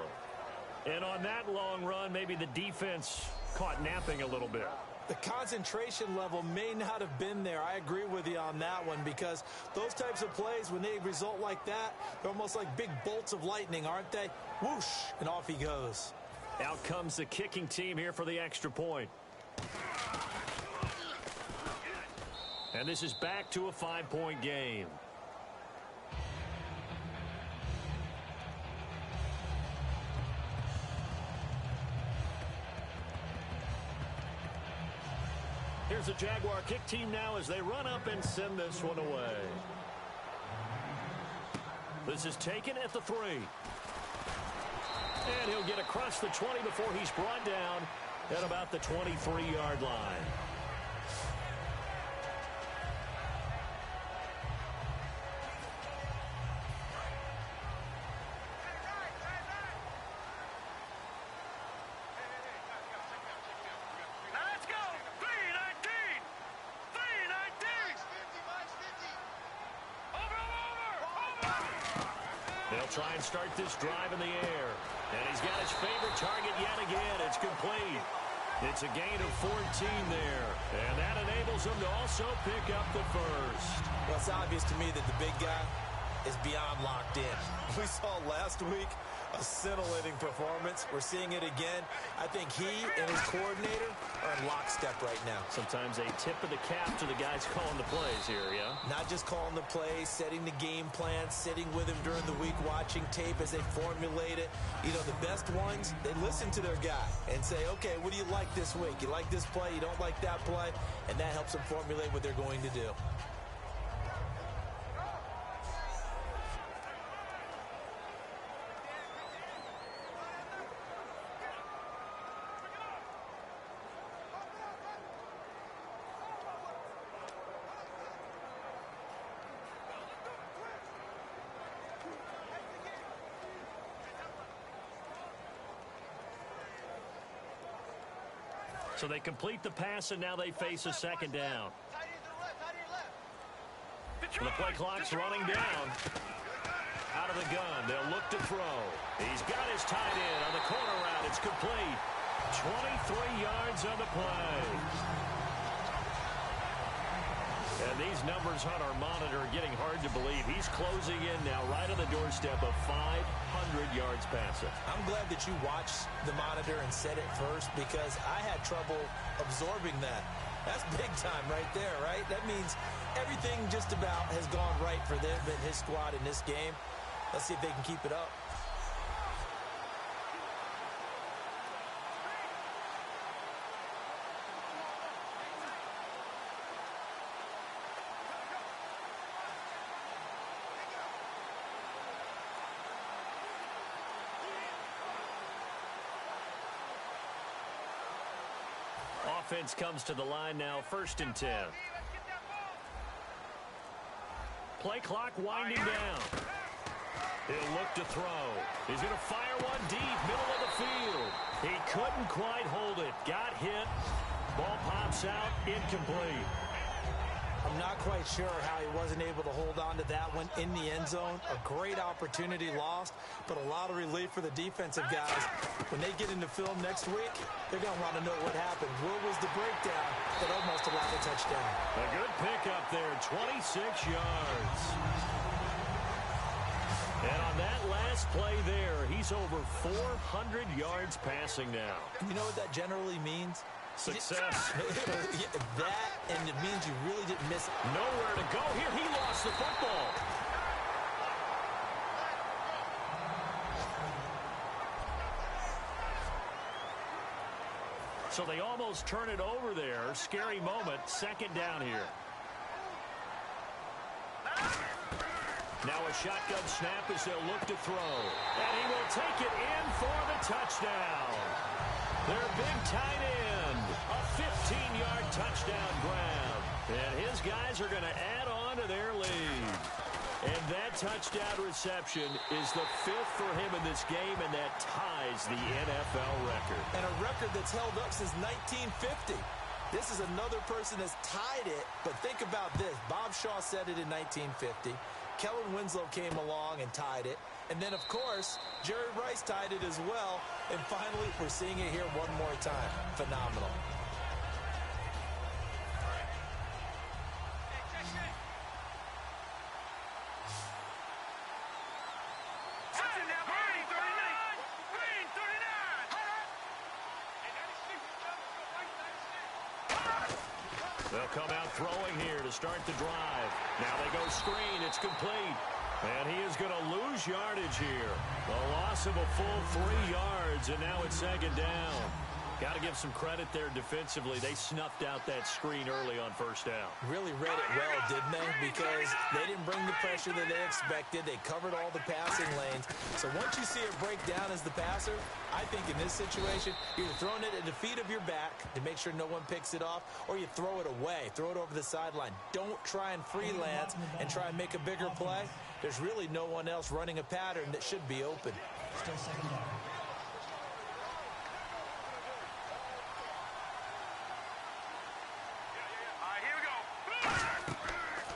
And on that long run, maybe the defense caught napping a little bit.
The concentration level may not have been there. I agree with you on that one because those types of plays, when they result like that, they're almost like big bolts of lightning, aren't they? Whoosh, and off he goes.
Out comes the kicking team here for the extra point. And this is back to a 5-point game. Here's the Jaguar kick team now as they run up and send this one away. This is taken at the 3. And he'll get across the 20 before he's brought down at about the 23-yard line. They'll try and start this drive in the air. And he's got his favorite target yet again. It's complete. It's a gain of 14 there. And that enables him to also pick up the first.
Well, it's obvious to me that the big guy is beyond locked in. We saw last week a scintillating performance. We're seeing it again. I think he and his coordinator are in lockstep right now.
Sometimes a tip of the cap to the guys calling the plays here, yeah?
Not just calling the plays, setting the game plan, sitting with him during the week, watching tape as they formulate it. You know, the best ones, they listen to their guy and say, okay, what do you like this week? You like this play? You don't like that play? And that helps them formulate what they're going to do.
So they complete the pass, and now they face a second down. The play clock's running down. Out of the gun, they'll look to throw. He's got his tight end on the corner route. It's complete. 23 yards on the play. And these numbers on our monitor are getting hard to believe. He's closing in now right on the doorstep of 500 yards passing.
I'm glad that you watched the monitor and said it first because I had trouble absorbing that. That's big time right there, right? That means everything just about has gone right for them and his squad in this game. Let's see if they can keep it up.
Offense comes to the line now, 1st and 10. Play clock winding down. He'll look to throw. He's going to fire one deep, middle of the field. He couldn't quite hold it. Got hit. Ball pops out, incomplete.
I'm not quite sure how he wasn't able to hold on to that one in the end zone. A great opportunity lost, but a lot of relief for the defensive guys. When they get into film next week, they're going to want to know what happened. Where was the breakdown that almost allowed a touchdown?
A good pickup there, 26 yards. And on that last play there, he's over 400 yards passing now.
You know what that generally means?
Success.
That, and it means you really didn't miss it.
Nowhere to go here. He lost the football. So they almost turn it over there. Scary moment. 2nd down here. Now a shotgun snap as they'll look to throw. And he will take it in for the touchdown. Their big tight end. A 15-yard touchdown grab. And his guys are going to add on to their lead. And that touchdown reception is the 5th for him in this game, and that ties the NFL record.
And a record that's held up since 1950. This is another person that's tied it, but think about this. Bob Shaw said it in 1950. Kellen Winslow came along and tied it. And then, of course, Jerry Rice tied it as well. And finally, we're seeing it here one more time. Phenomenal.
They'll come out throwing here to start the drive. Now they go screen. It's complete. And he is going to lose yardage here. The loss of a full 3 yards, and now it's 2nd down. Got to give some credit there defensively. They snuffed out that screen early on 1st down.
Really read it well, didn't they? Because they didn't bring the pressure that they expected. They covered all the passing lanes. So once you see it break down as the passer, I think in this situation, you're throwing it at the feet of your back to make sure no one picks it off, or you throw it away, throw it over the sideline. Don't try and freelance and try and make a bigger play. There's really no one else running a pattern that should be open.
Still 2nd down.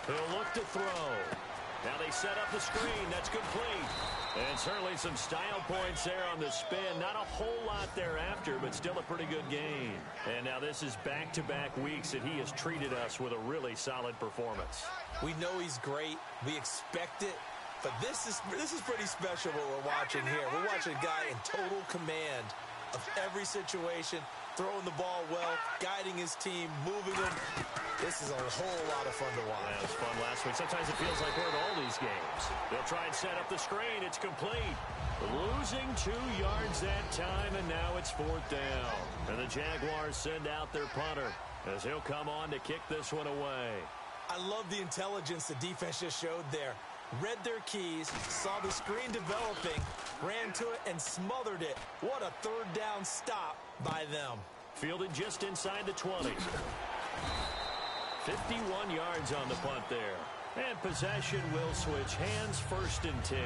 He'll look to throw. Now they set up the screen. That's complete. And certainly some style points there on the spin. Not a whole lot thereafter, but still a pretty good game. And now this is back-to-back weeks that he has treated us with a really solid performance.
We know he's great. We expect it. But this is pretty special what we're watching here. We're watching a guy in total command of every situation, throwing the ball well, guiding his team, moving them. This is a whole lot of fun to watch.
Yeah, it was fun last week. Sometimes it feels like we're at all these games. They'll try and set up the screen. It's complete. Losing 2 yards that time, and now it's 4th down. And the Jaguars send out their punter as he'll come on to kick this one away.
I love the intelligence the defense just showed there. Read their keys, saw the screen developing, ran to it, and smothered it. What a 3rd down stop by them.
Fielded just inside the 20. 51 yards on the punt there. And possession will switch hands, 1st and 10.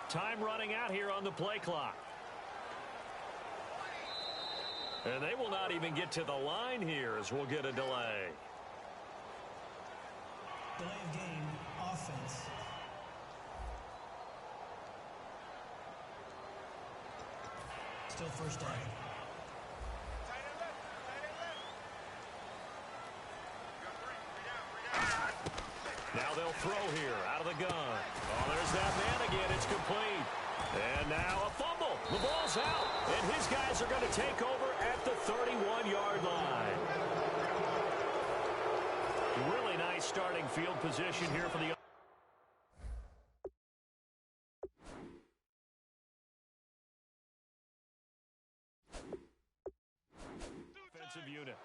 Time running out here on the play clock. And they will not even get to the line here as we'll get a delay.
Delay of game, offense. Still 1st down.
Now they'll throw here out of the gun. Oh, there's that man again. It's complete. And now a fumble. The ball's out. And his guys are going to take over at the 31-yard line. Really nice starting field position here for the offensive unit.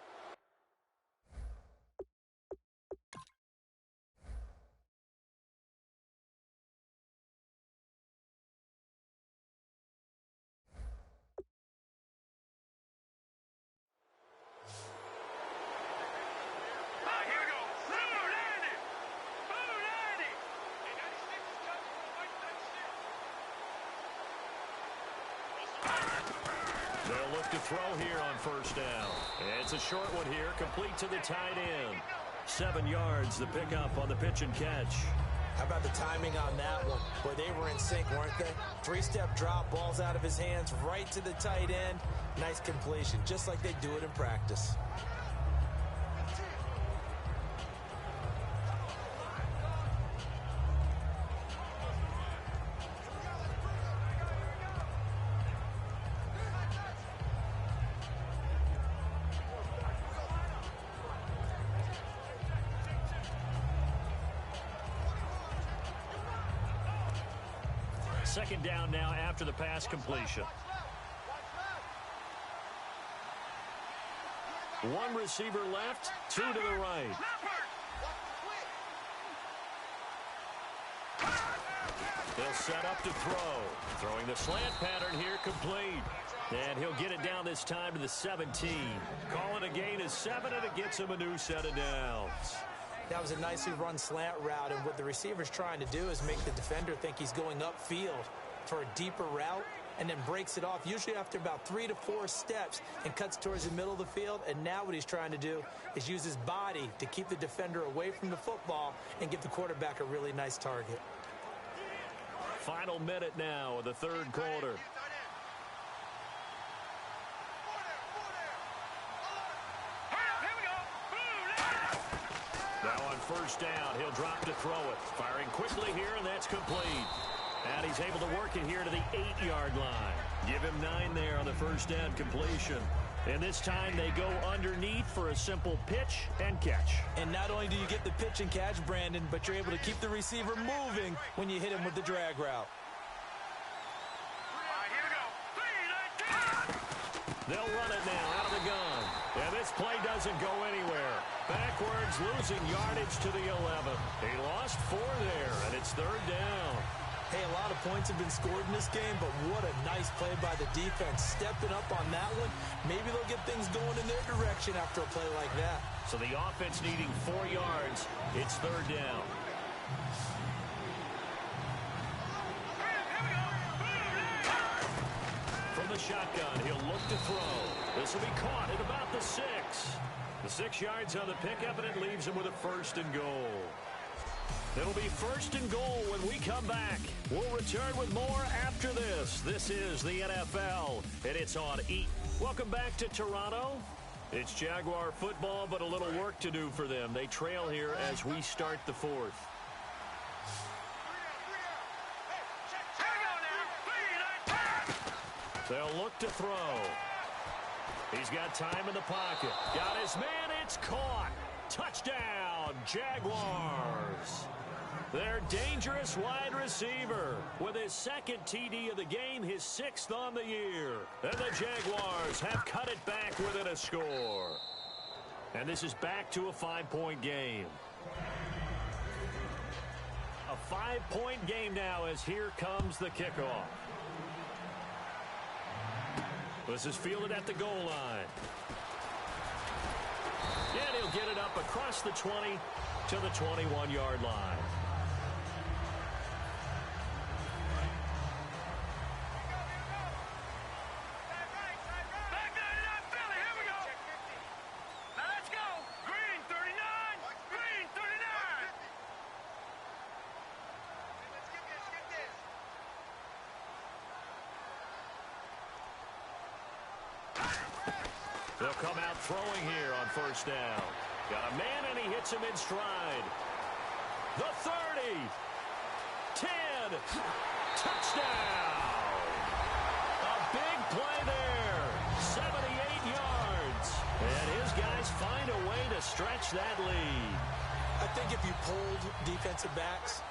They'll look to throw here on 1st down. It's a short one here, complete to the tight end. 7 yards, the pickup on the pitch and catch.
How about the timing on that one? Boy, they were in sync, weren't they? 3-step drop, ball's out of his hands, right to the tight end. Nice completion, just like they do it in practice.
Second down now after the pass completion. One receiver left, 2 to the right. They'll set up to throw. Throwing the slant pattern here, complete. And he'll get it down this time to the 17. Call it a gain of 7, and it gets him a new set of downs.
That was a nicely run slant route, and what the receiver's trying to do is make the defender think he's going upfield for a deeper route, and then breaks it off, usually after about 3 to 4 steps, and cuts towards the middle of the field. And now what he's trying to do is use his body to keep the defender away from the football and give the quarterback a really nice target.
Final minute now of the 3rd quarter. Now on 1st down, he'll drop to throw it. Firing quickly here, and that's complete. And he's able to work it here to the 8-yard line. Give him 9 there on the 1st down completion. And this time they go underneath for a simple pitch and catch.
And not only do you get the pitch and catch, Brandon, but you're able to keep the receiver moving when you hit him with the drag route.
Here we go. 3, 19.
They'll run it now out of the gun. And this play doesn't go anywhere. Backwards, losing yardage to the 11. He lost 4 there, and it's 3rd down.
Hey, a lot of points have been scored in this game, but what a nice play by the defense. Stepping up on that one, maybe they'll get things going in their direction after a play like that.
So the offense needing 4 yards. It's 3rd down. From the shotgun, he'll look to throw. This will be caught at about the 6. The 6 yards on the pickup, and it leaves him with a 1st and goal. It'll be 1st and goal when we come back. We'll return with more after this. This is the NFL, and it's on E! Welcome back to Toronto. It's Jaguar football, but a little work to do for them. They trail here as we start the 4th. They'll look to throw. He's got time in the pocket. Got his man. It's caught. Touchdown, Jaguars. Their dangerous wide receiver with his 2nd TD of the game, his 6th on the year. And the Jaguars have cut it back within a score. And this is back to a 5-point game. A 5-point game now as here comes the kickoff. This is fielded at the goal line. And he'll get it up across the 20 to the 21-yard line. They'll come out throwing here on 1st down. Got a man, and he hits him in stride. The 30. 10. Touchdown. A big play there. 78 yards. And his guys find a way to stretch that lead.
I think if you polled defensive backs,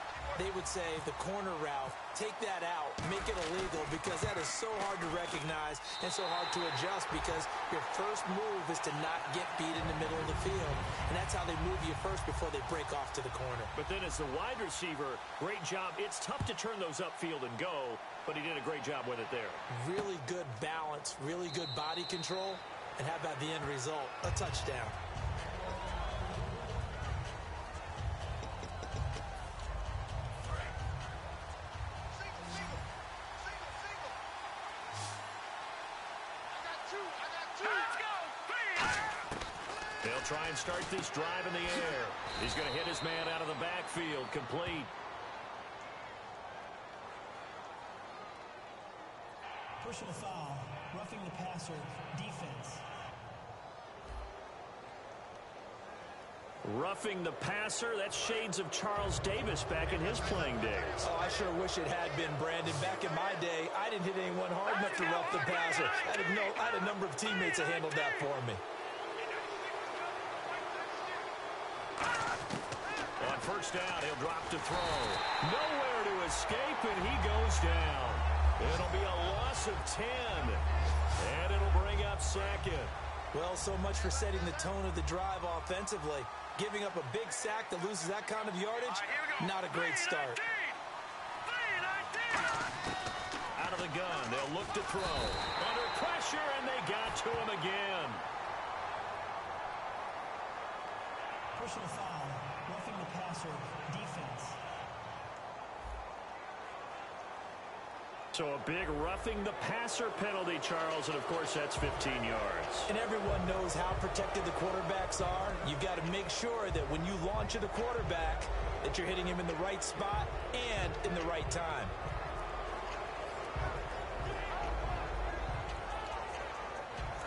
they would say the corner route, take that out, make it illegal, because that is so hard to recognize and so hard to adjust, because your first move is to not get beat in the middle of the field. And that's how they move you first before they break off to the corner.
But then as the wide receiver, great job. It's tough to turn those upfield and go, but he did a great job with it there.
Really good balance, really good body control. And how about the end result? A touchdown.
They'll try and start this drive in the air. He's going to hit his man out of the backfield, complete.
Personal foul, roughing the passer, defense.
Roughing the passer, that's shades of Charles Davis back in his playing days.
Oh, I sure wish it had been, Brandon. Back in my day, I didn't hit anyone hard enough to rough the passer. I had a number of teammates that handled that for me.
On 1st down, he'll drop to throw. Nowhere to escape, and he goes down. It'll be a loss of 10, and it'll bring up 2nd.
Well, so much for setting the tone of the drive offensively. Giving up a big sack that loses that kind of yardage, not a great start.
Out of the gun, they'll look to throw. Under pressure, and they got to him again.
Personal foul, roughing the passer, defense.
So a big roughing the passer penalty, Charles, and of course that's 15 yards.
And everyone knows how protected the quarterbacks are. You've got to make sure that when you launch at a quarterback, that you're hitting him in the right spot and in the right time.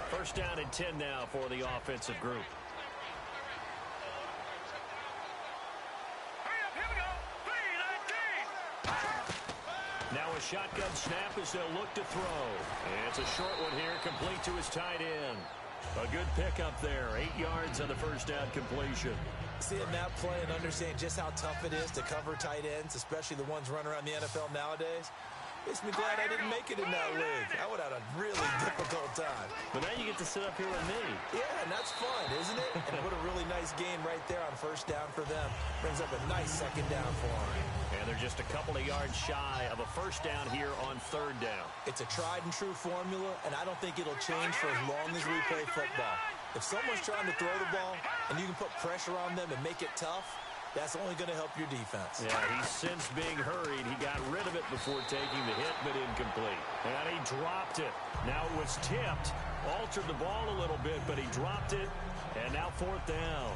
First down and 10 now for the offensive group. Now a shotgun snap as they'll look to throw. And it's a short one here, complete to his tight end. A good pickup there, 8 yards on the first down completion.
Seeing that play and understanding just how tough it is to cover tight ends, especially the ones running around the NFL nowadays, Makes me glad I didn't make it in that league. I would have had a really difficult time.
But now you get to sit up here with me.
Yeah, and that's fun, isn't it? And what a really nice game right there on first down for them. Brings up a nice second down for them.
And they're just a couple of yards shy of a first down here on third down.
It's a tried and true formula, and I don't think it'll change for as long as we play football. If someone's trying to throw the ball and you can put pressure on them and make it tough, that's only going to help your defense.
Yeah, he's since being hurried. He got rid of it before taking the hit, but incomplete. And he dropped it. Now it was tipped, altered the ball a little bit, but he dropped it, and now fourth down.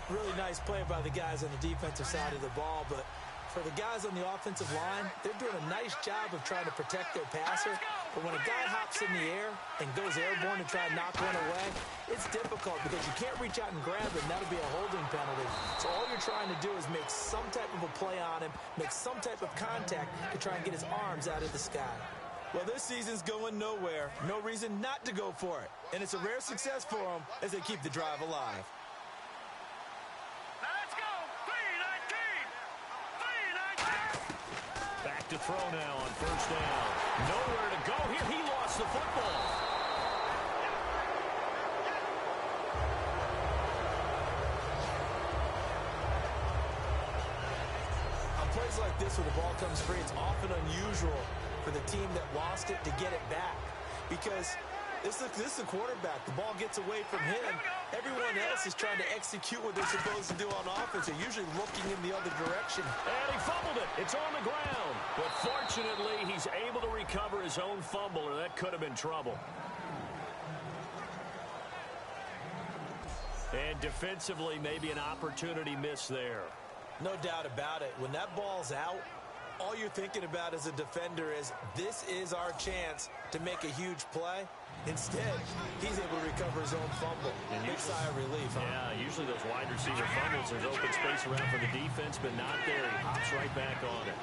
Really nice play by the guys on the defensive side of the ball, but for the guys on the offensive line, they're doing a nice job of trying to protect their passer. But when a guy hops in the air and goes airborne to try and knock one away, it's difficult because you can't reach out and grab it, and that'll be a holding penalty. So all you're trying to do is make some type of a play on him, make some type of contact to try and get his arms out of the sky. Well, this season's going nowhere. No reason not to go for it. And it's a rare success for them as they keep the drive alive.
Let's go. 3-19.
Back to throw now on first down. Nowhere to go here. He lost the football.
On plays like this where the ball comes free, it's often unusual for the team that lost it to get it back. Because this is the quarterback. The ball gets away from him. Everyone else is trying to execute what they're supposed to do on offense. They're usually looking in the other direction.
And he fumbled it. It's on the ground. But fortunately, he's able to recover his own fumble, or that could have been trouble. And defensively, maybe an opportunity missed there.
No doubt about it. When that ball's out, all you're thinking about as a defender is, this is our chance to make a huge play. Instead, he's able to recover his own fumble. And big sigh of relief, huh?
Yeah, usually those wide receiver fumbles, there's open space around for the defense, but not there. He hops right back on it.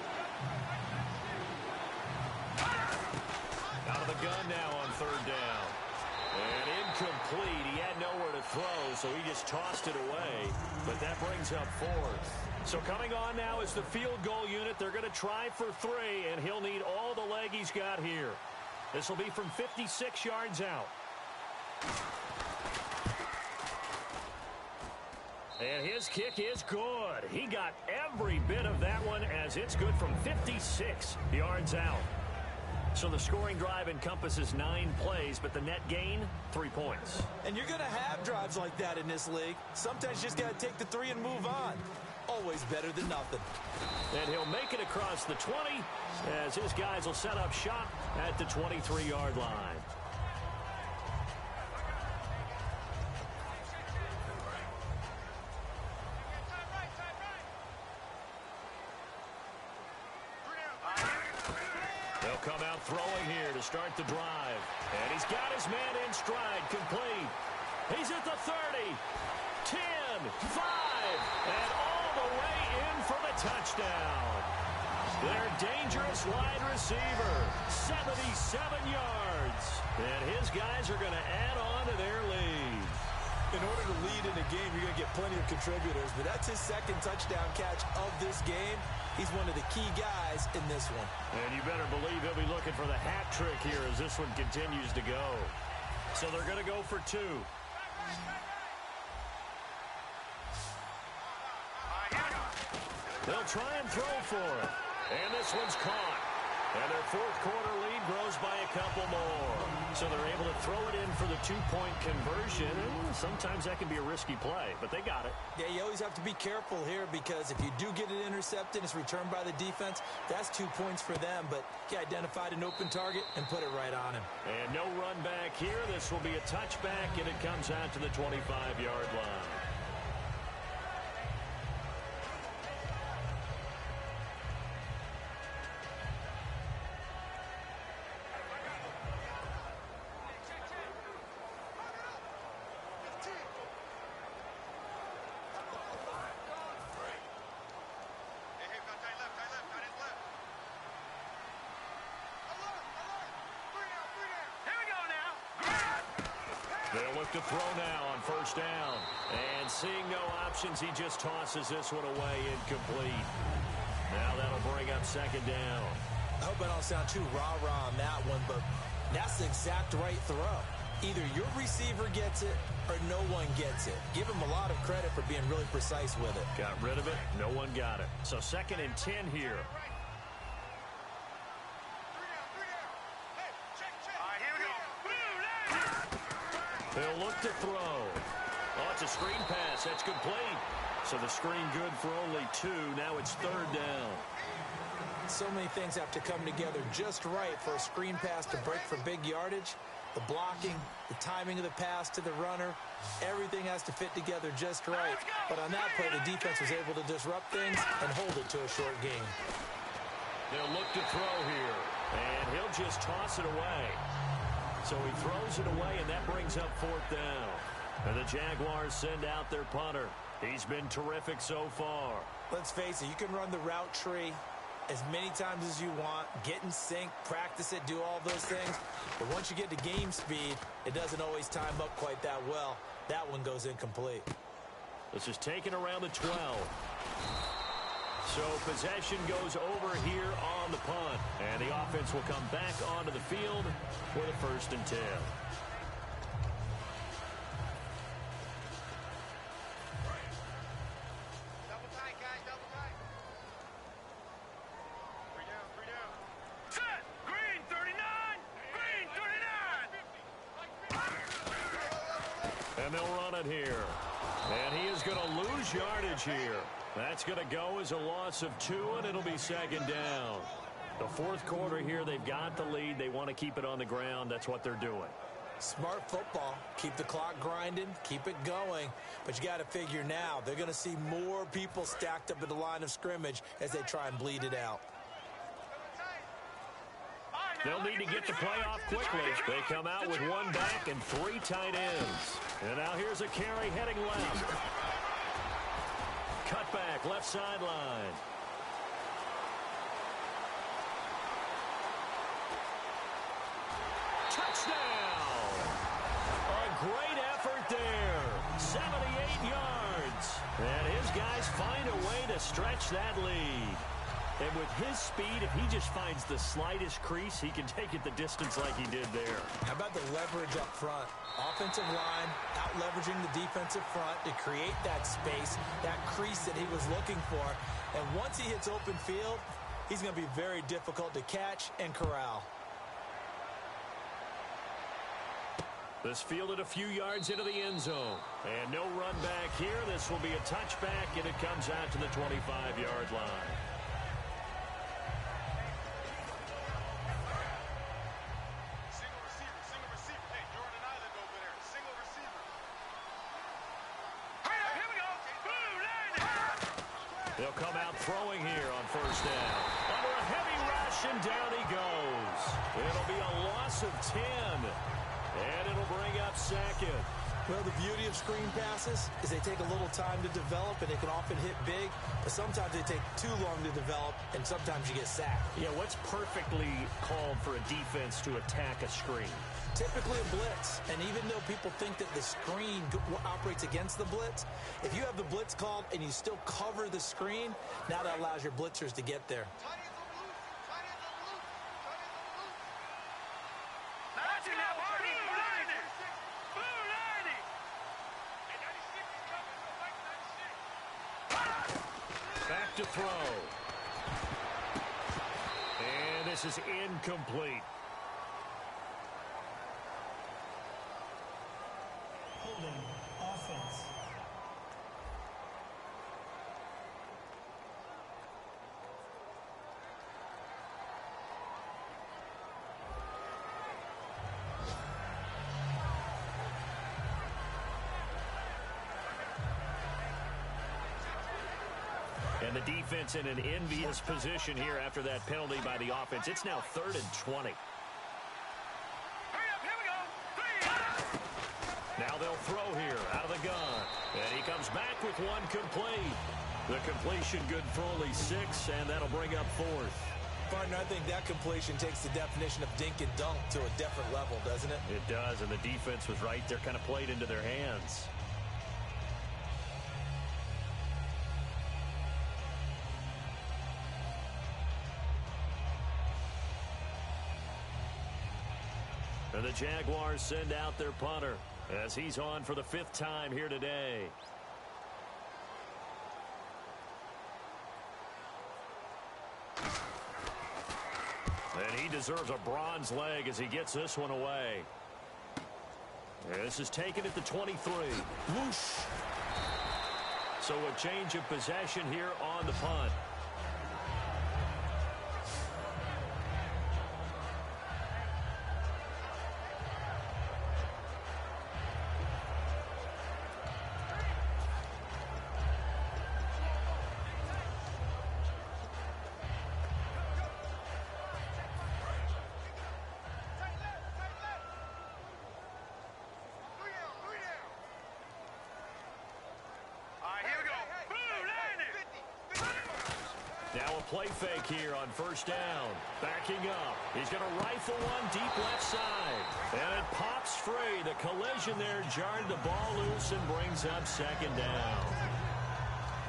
Out of the gun now on third down. And incomplete. He had nowhere to throw, so he just tossed it away. But that brings up fourth. So coming on now is the field goal unit. They're going to try for three, and he'll need all the leg he's got here. This will be from 56 yards out. And his kick is good. He got every bit of that one, as it's good from 56 yards out. So the scoring drive encompasses 9 plays, but the net gain, 3 points.
And you're going to have drives like that in this league. Sometimes you just got to take the 3 and move on. Always better than nothing.
And he'll make it across the 20 as his guys will set up shop at the 23-yard line. They'll come out throwing here to start the drive. And he's got his man in stride, complete. He's at the 30, 10, 5, and all the way in for the touchdown. Their dangerous wide receiver, 77 yards. And his guys are going to add on to their lead.
In order to lead in a game, you're going to get plenty of contributors, but that's his second touchdown catch of this game. He's one of the key guys in this one.
And you better believe he'll be looking for the hat trick here as this one continues to go. So they're going to go for 2. They'll try and throw for it. And this one's caught. And their fourth quarter lead grows by a couple more. So they're able to throw it in for the 2-point conversion. And sometimes that can be a risky play, but they got it.
Yeah, you always have to be careful here because if you do get it intercepted, it's returned by the defense. That's 2 points for them, but he identified an open target and put it right on him.
And no run back here. This will be a touchback, and it comes out to the 25-yard line. They'll look to throw now on first down. And seeing no options, he just tosses this one away incomplete. Now that'll bring up second down.
I hope I don't sound too rah-rah on that one, but that's the exact right throw. Either your receiver gets it or no one gets it. Give him a lot of credit for being really precise with it.
Got rid of it. No one got it. So 2nd and 10 here. They'll look to throw. Oh, it's a screen pass. That's complete. So the screen good for only 2. Now it's 3rd down.
So many things have to come together just right for a screen pass to break for big yardage. The blocking, the timing of the pass to the runner, everything has to fit together just right. But on that play, the defense was able to disrupt things and hold it to a short game.
They'll look to throw here, and he'll just toss it away. So he throws it away, and that brings up 4th down. And the Jaguars send out their punter. He's been terrific so far.
Let's face it, you can run the route tree as many times as you want, get in sync, practice it, do all those things. But once you get to game speed, it doesn't always time up quite that well. That one goes incomplete.
This is taken around the 12. So possession goes over here on the punt. And the offense will come back onto the field for the 1st and 10. And they'll run it here. And he is going to lose yardage here. That's going to go as a loss of 2, and it'll be 2nd down. The 4th quarter here, they've got the lead. They want to keep it on the ground. That's what they're doing.
Smart football. Keep the clock grinding. Keep it going. But you got to figure now, they're going to see more people stacked up at the line of scrimmage as they try and bleed it out.
They'll need to get the play off quickly. They come out with 1 back and 3 tight ends. And now here's a carry heading left. Cut back, left sideline. Touchdown! A great effort there. 78 yards. And his guys find a way to stretch that lead. And with his speed, if he just finds the slightest crease, he can take it the distance like he did there.
How about the leverage up front? Offensive line out-leveraging the defensive front to create that space, that crease that he was looking for. And once he hits open field, he's going to be very difficult to catch and corral.
This fielded a few yards into the end zone. And no run back here. This will be a touchback, and it comes out to the 25-yard line. They'll come out throwing here on 1st down. Under a heavy rush, and down he goes. It'll be a loss of 10. And it'll bring up 2nd.
Well, the beauty of screen passes is they take a little time to develop, and they can often hit big, but sometimes they take too long to develop, and sometimes you get sacked.
Yeah, what's perfectly called for a defense to attack a screen?
Typically a blitz, and even though people think that the screen operates against the blitz, if you have the blitz called and you still cover the screen, now that allows your blitzers to get there.
Back to throw. And this is incomplete.
Holding offense.
And the defense in an envious position here after that penalty by the offense. It's now 3rd and 20. Now they'll throw here out of the gun. And he comes back with 1 complete. The completion good for only 6, and that'll bring up 4th.
Partner, I think that completion takes the definition of dink and dunk to a different level, doesn't it?
It does, and the defense was right there, kind of played into their hands. And the Jaguars send out their punter as he's on for the 5th time here today. And he deserves a bronze leg as he gets this one away. This is taken at the 23. Whoosh. So a change of possession here on the punt. Now a play fake here on 1st down. Backing up. He's going to rifle one deep left side. And it pops free. The collision there jarred the ball loose and brings up 2nd down.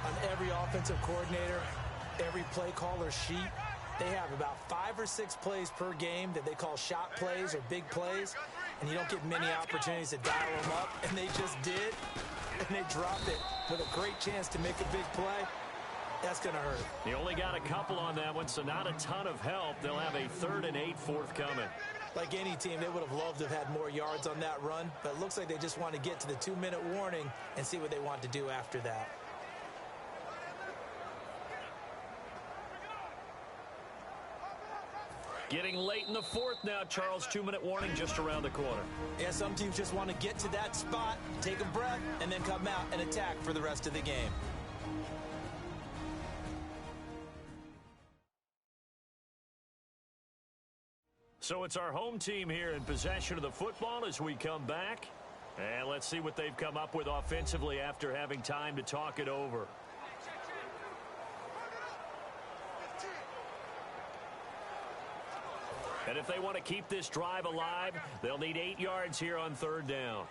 On every offensive coordinator, every play caller sheet, they have about 5 or 6 plays per game that they call shot plays or big plays. And you don't get many opportunities to dial them up. And they just did. And they dropped it with a great chance to make a big play. That's going to hurt.
He only got a couple on that one, so not a ton of help. They'll have a 3rd and 8 forthcoming.
Like any team, they would have loved to have had more yards on that run, but it looks like they just want to get to the 2-minute warning and see what they want to do after that.
Getting late in the 4th now, Charles. 2-minute warning just around the corner.
Yeah, some teams just want to get to that spot, take a breath, and then come out and attack for the rest of the game.
So it's our home team here in possession of the football as we come back. And let's see what they've come up with offensively after having time to talk it over. And if they want to keep this drive alive, they'll need 8 yards here on 3rd down.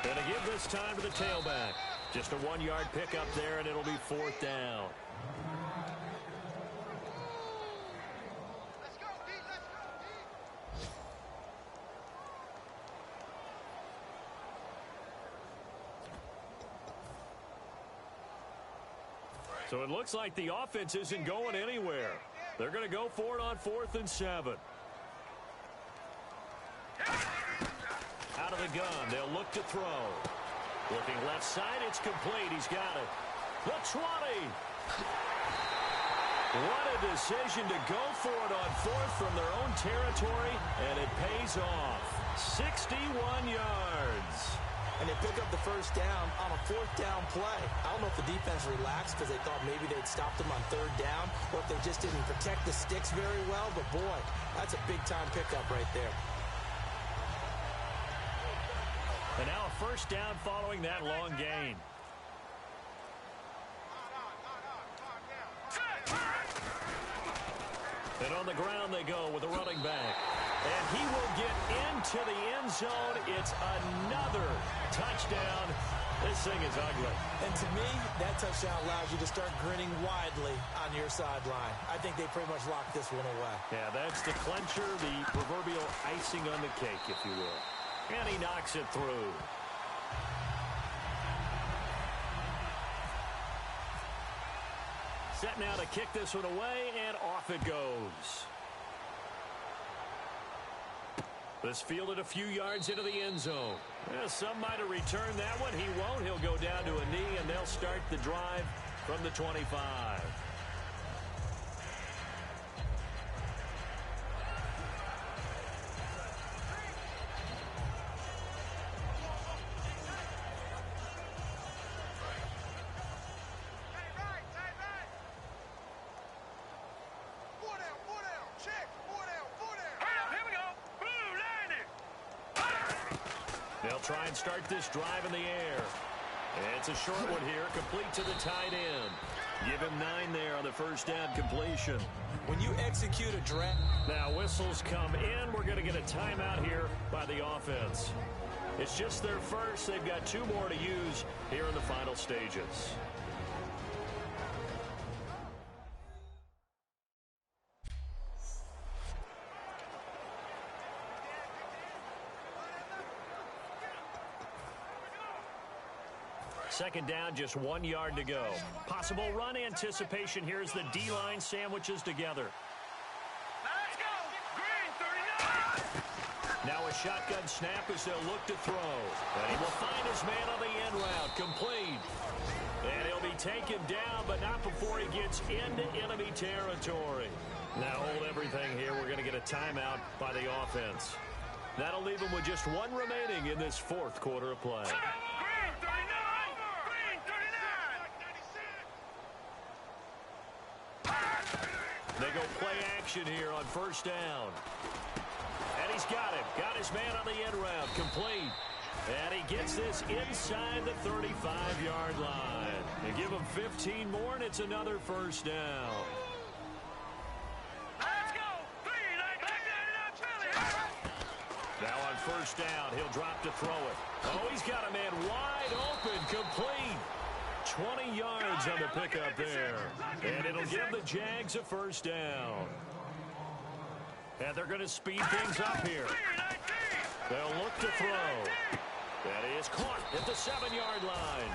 Going to give this time to the tailback. Just a 1-yard pickup there, and it'll be 4th down. So it looks like the offense isn't going anywhere. They're going to go for it on 4th and 7. Out of the gun, they'll look to throw. Looking left side, it's complete. He's got it. The 20. What a decision to go for it on 4th from their own territory, and it pays off. 61 yards.
And they pick up the 1st down on a 4th down play. I don't know if the defense relaxed because they thought maybe they'd stopped them on 3rd down, or if they just didn't protect the sticks very well. But, boy, that's a big-time pickup right there.
And now a 1st down following that long gain. And on the ground they go with a running back. And he will get into the end zone. It's another touchdown. This thing is ugly.
And to me, that touchdown allows you to start grinning widely on your sideline. I think they pretty much locked this one away.
Yeah, that's the clincher, the proverbial icing on the cake, if you will. And he knocks it through. Set now to kick this one away, and off it goes. This fielded a few yards into the end zone. Some might have returned that one. He won't. He'll go down to a knee, and they'll start the drive from the 25. They'll try and start this drive in the air. And it's a short one here, complete to the tight end. Give him 9 there on the 1st down completion.
When you execute a draft.
Now whistles come in. We're going to get a timeout here by the offense. It's just their first. They've got 2 more to use here in the final stages. Second down, just 1 yard to go. Possible run anticipation here as the D-line sandwiches together.
Let's go. Green 39.
Now a shotgun snap as they'll look to throw. And he will find his man on the end route. Complete. And he'll be taken down, but not before he gets into enemy territory. Now hold everything here. We're going to get a timeout by the offense. That'll leave him with just one remaining in this fourth quarter of play.
Green 39. Green 39.
They go play action here on first down. And he's got him. Got his man on the end route. Complete. And he gets this inside the 35-yard line. They give him 15 more, and it's another first down.
Let's go.
Now on first down, he'll drop to throw it. Oh, he's got a man wide open, complete. 20 yards on the pickup there. And it'll give the Jags a first down. And they're going to speed things up here. They'll look to throw. That is caught at the 7-yard line.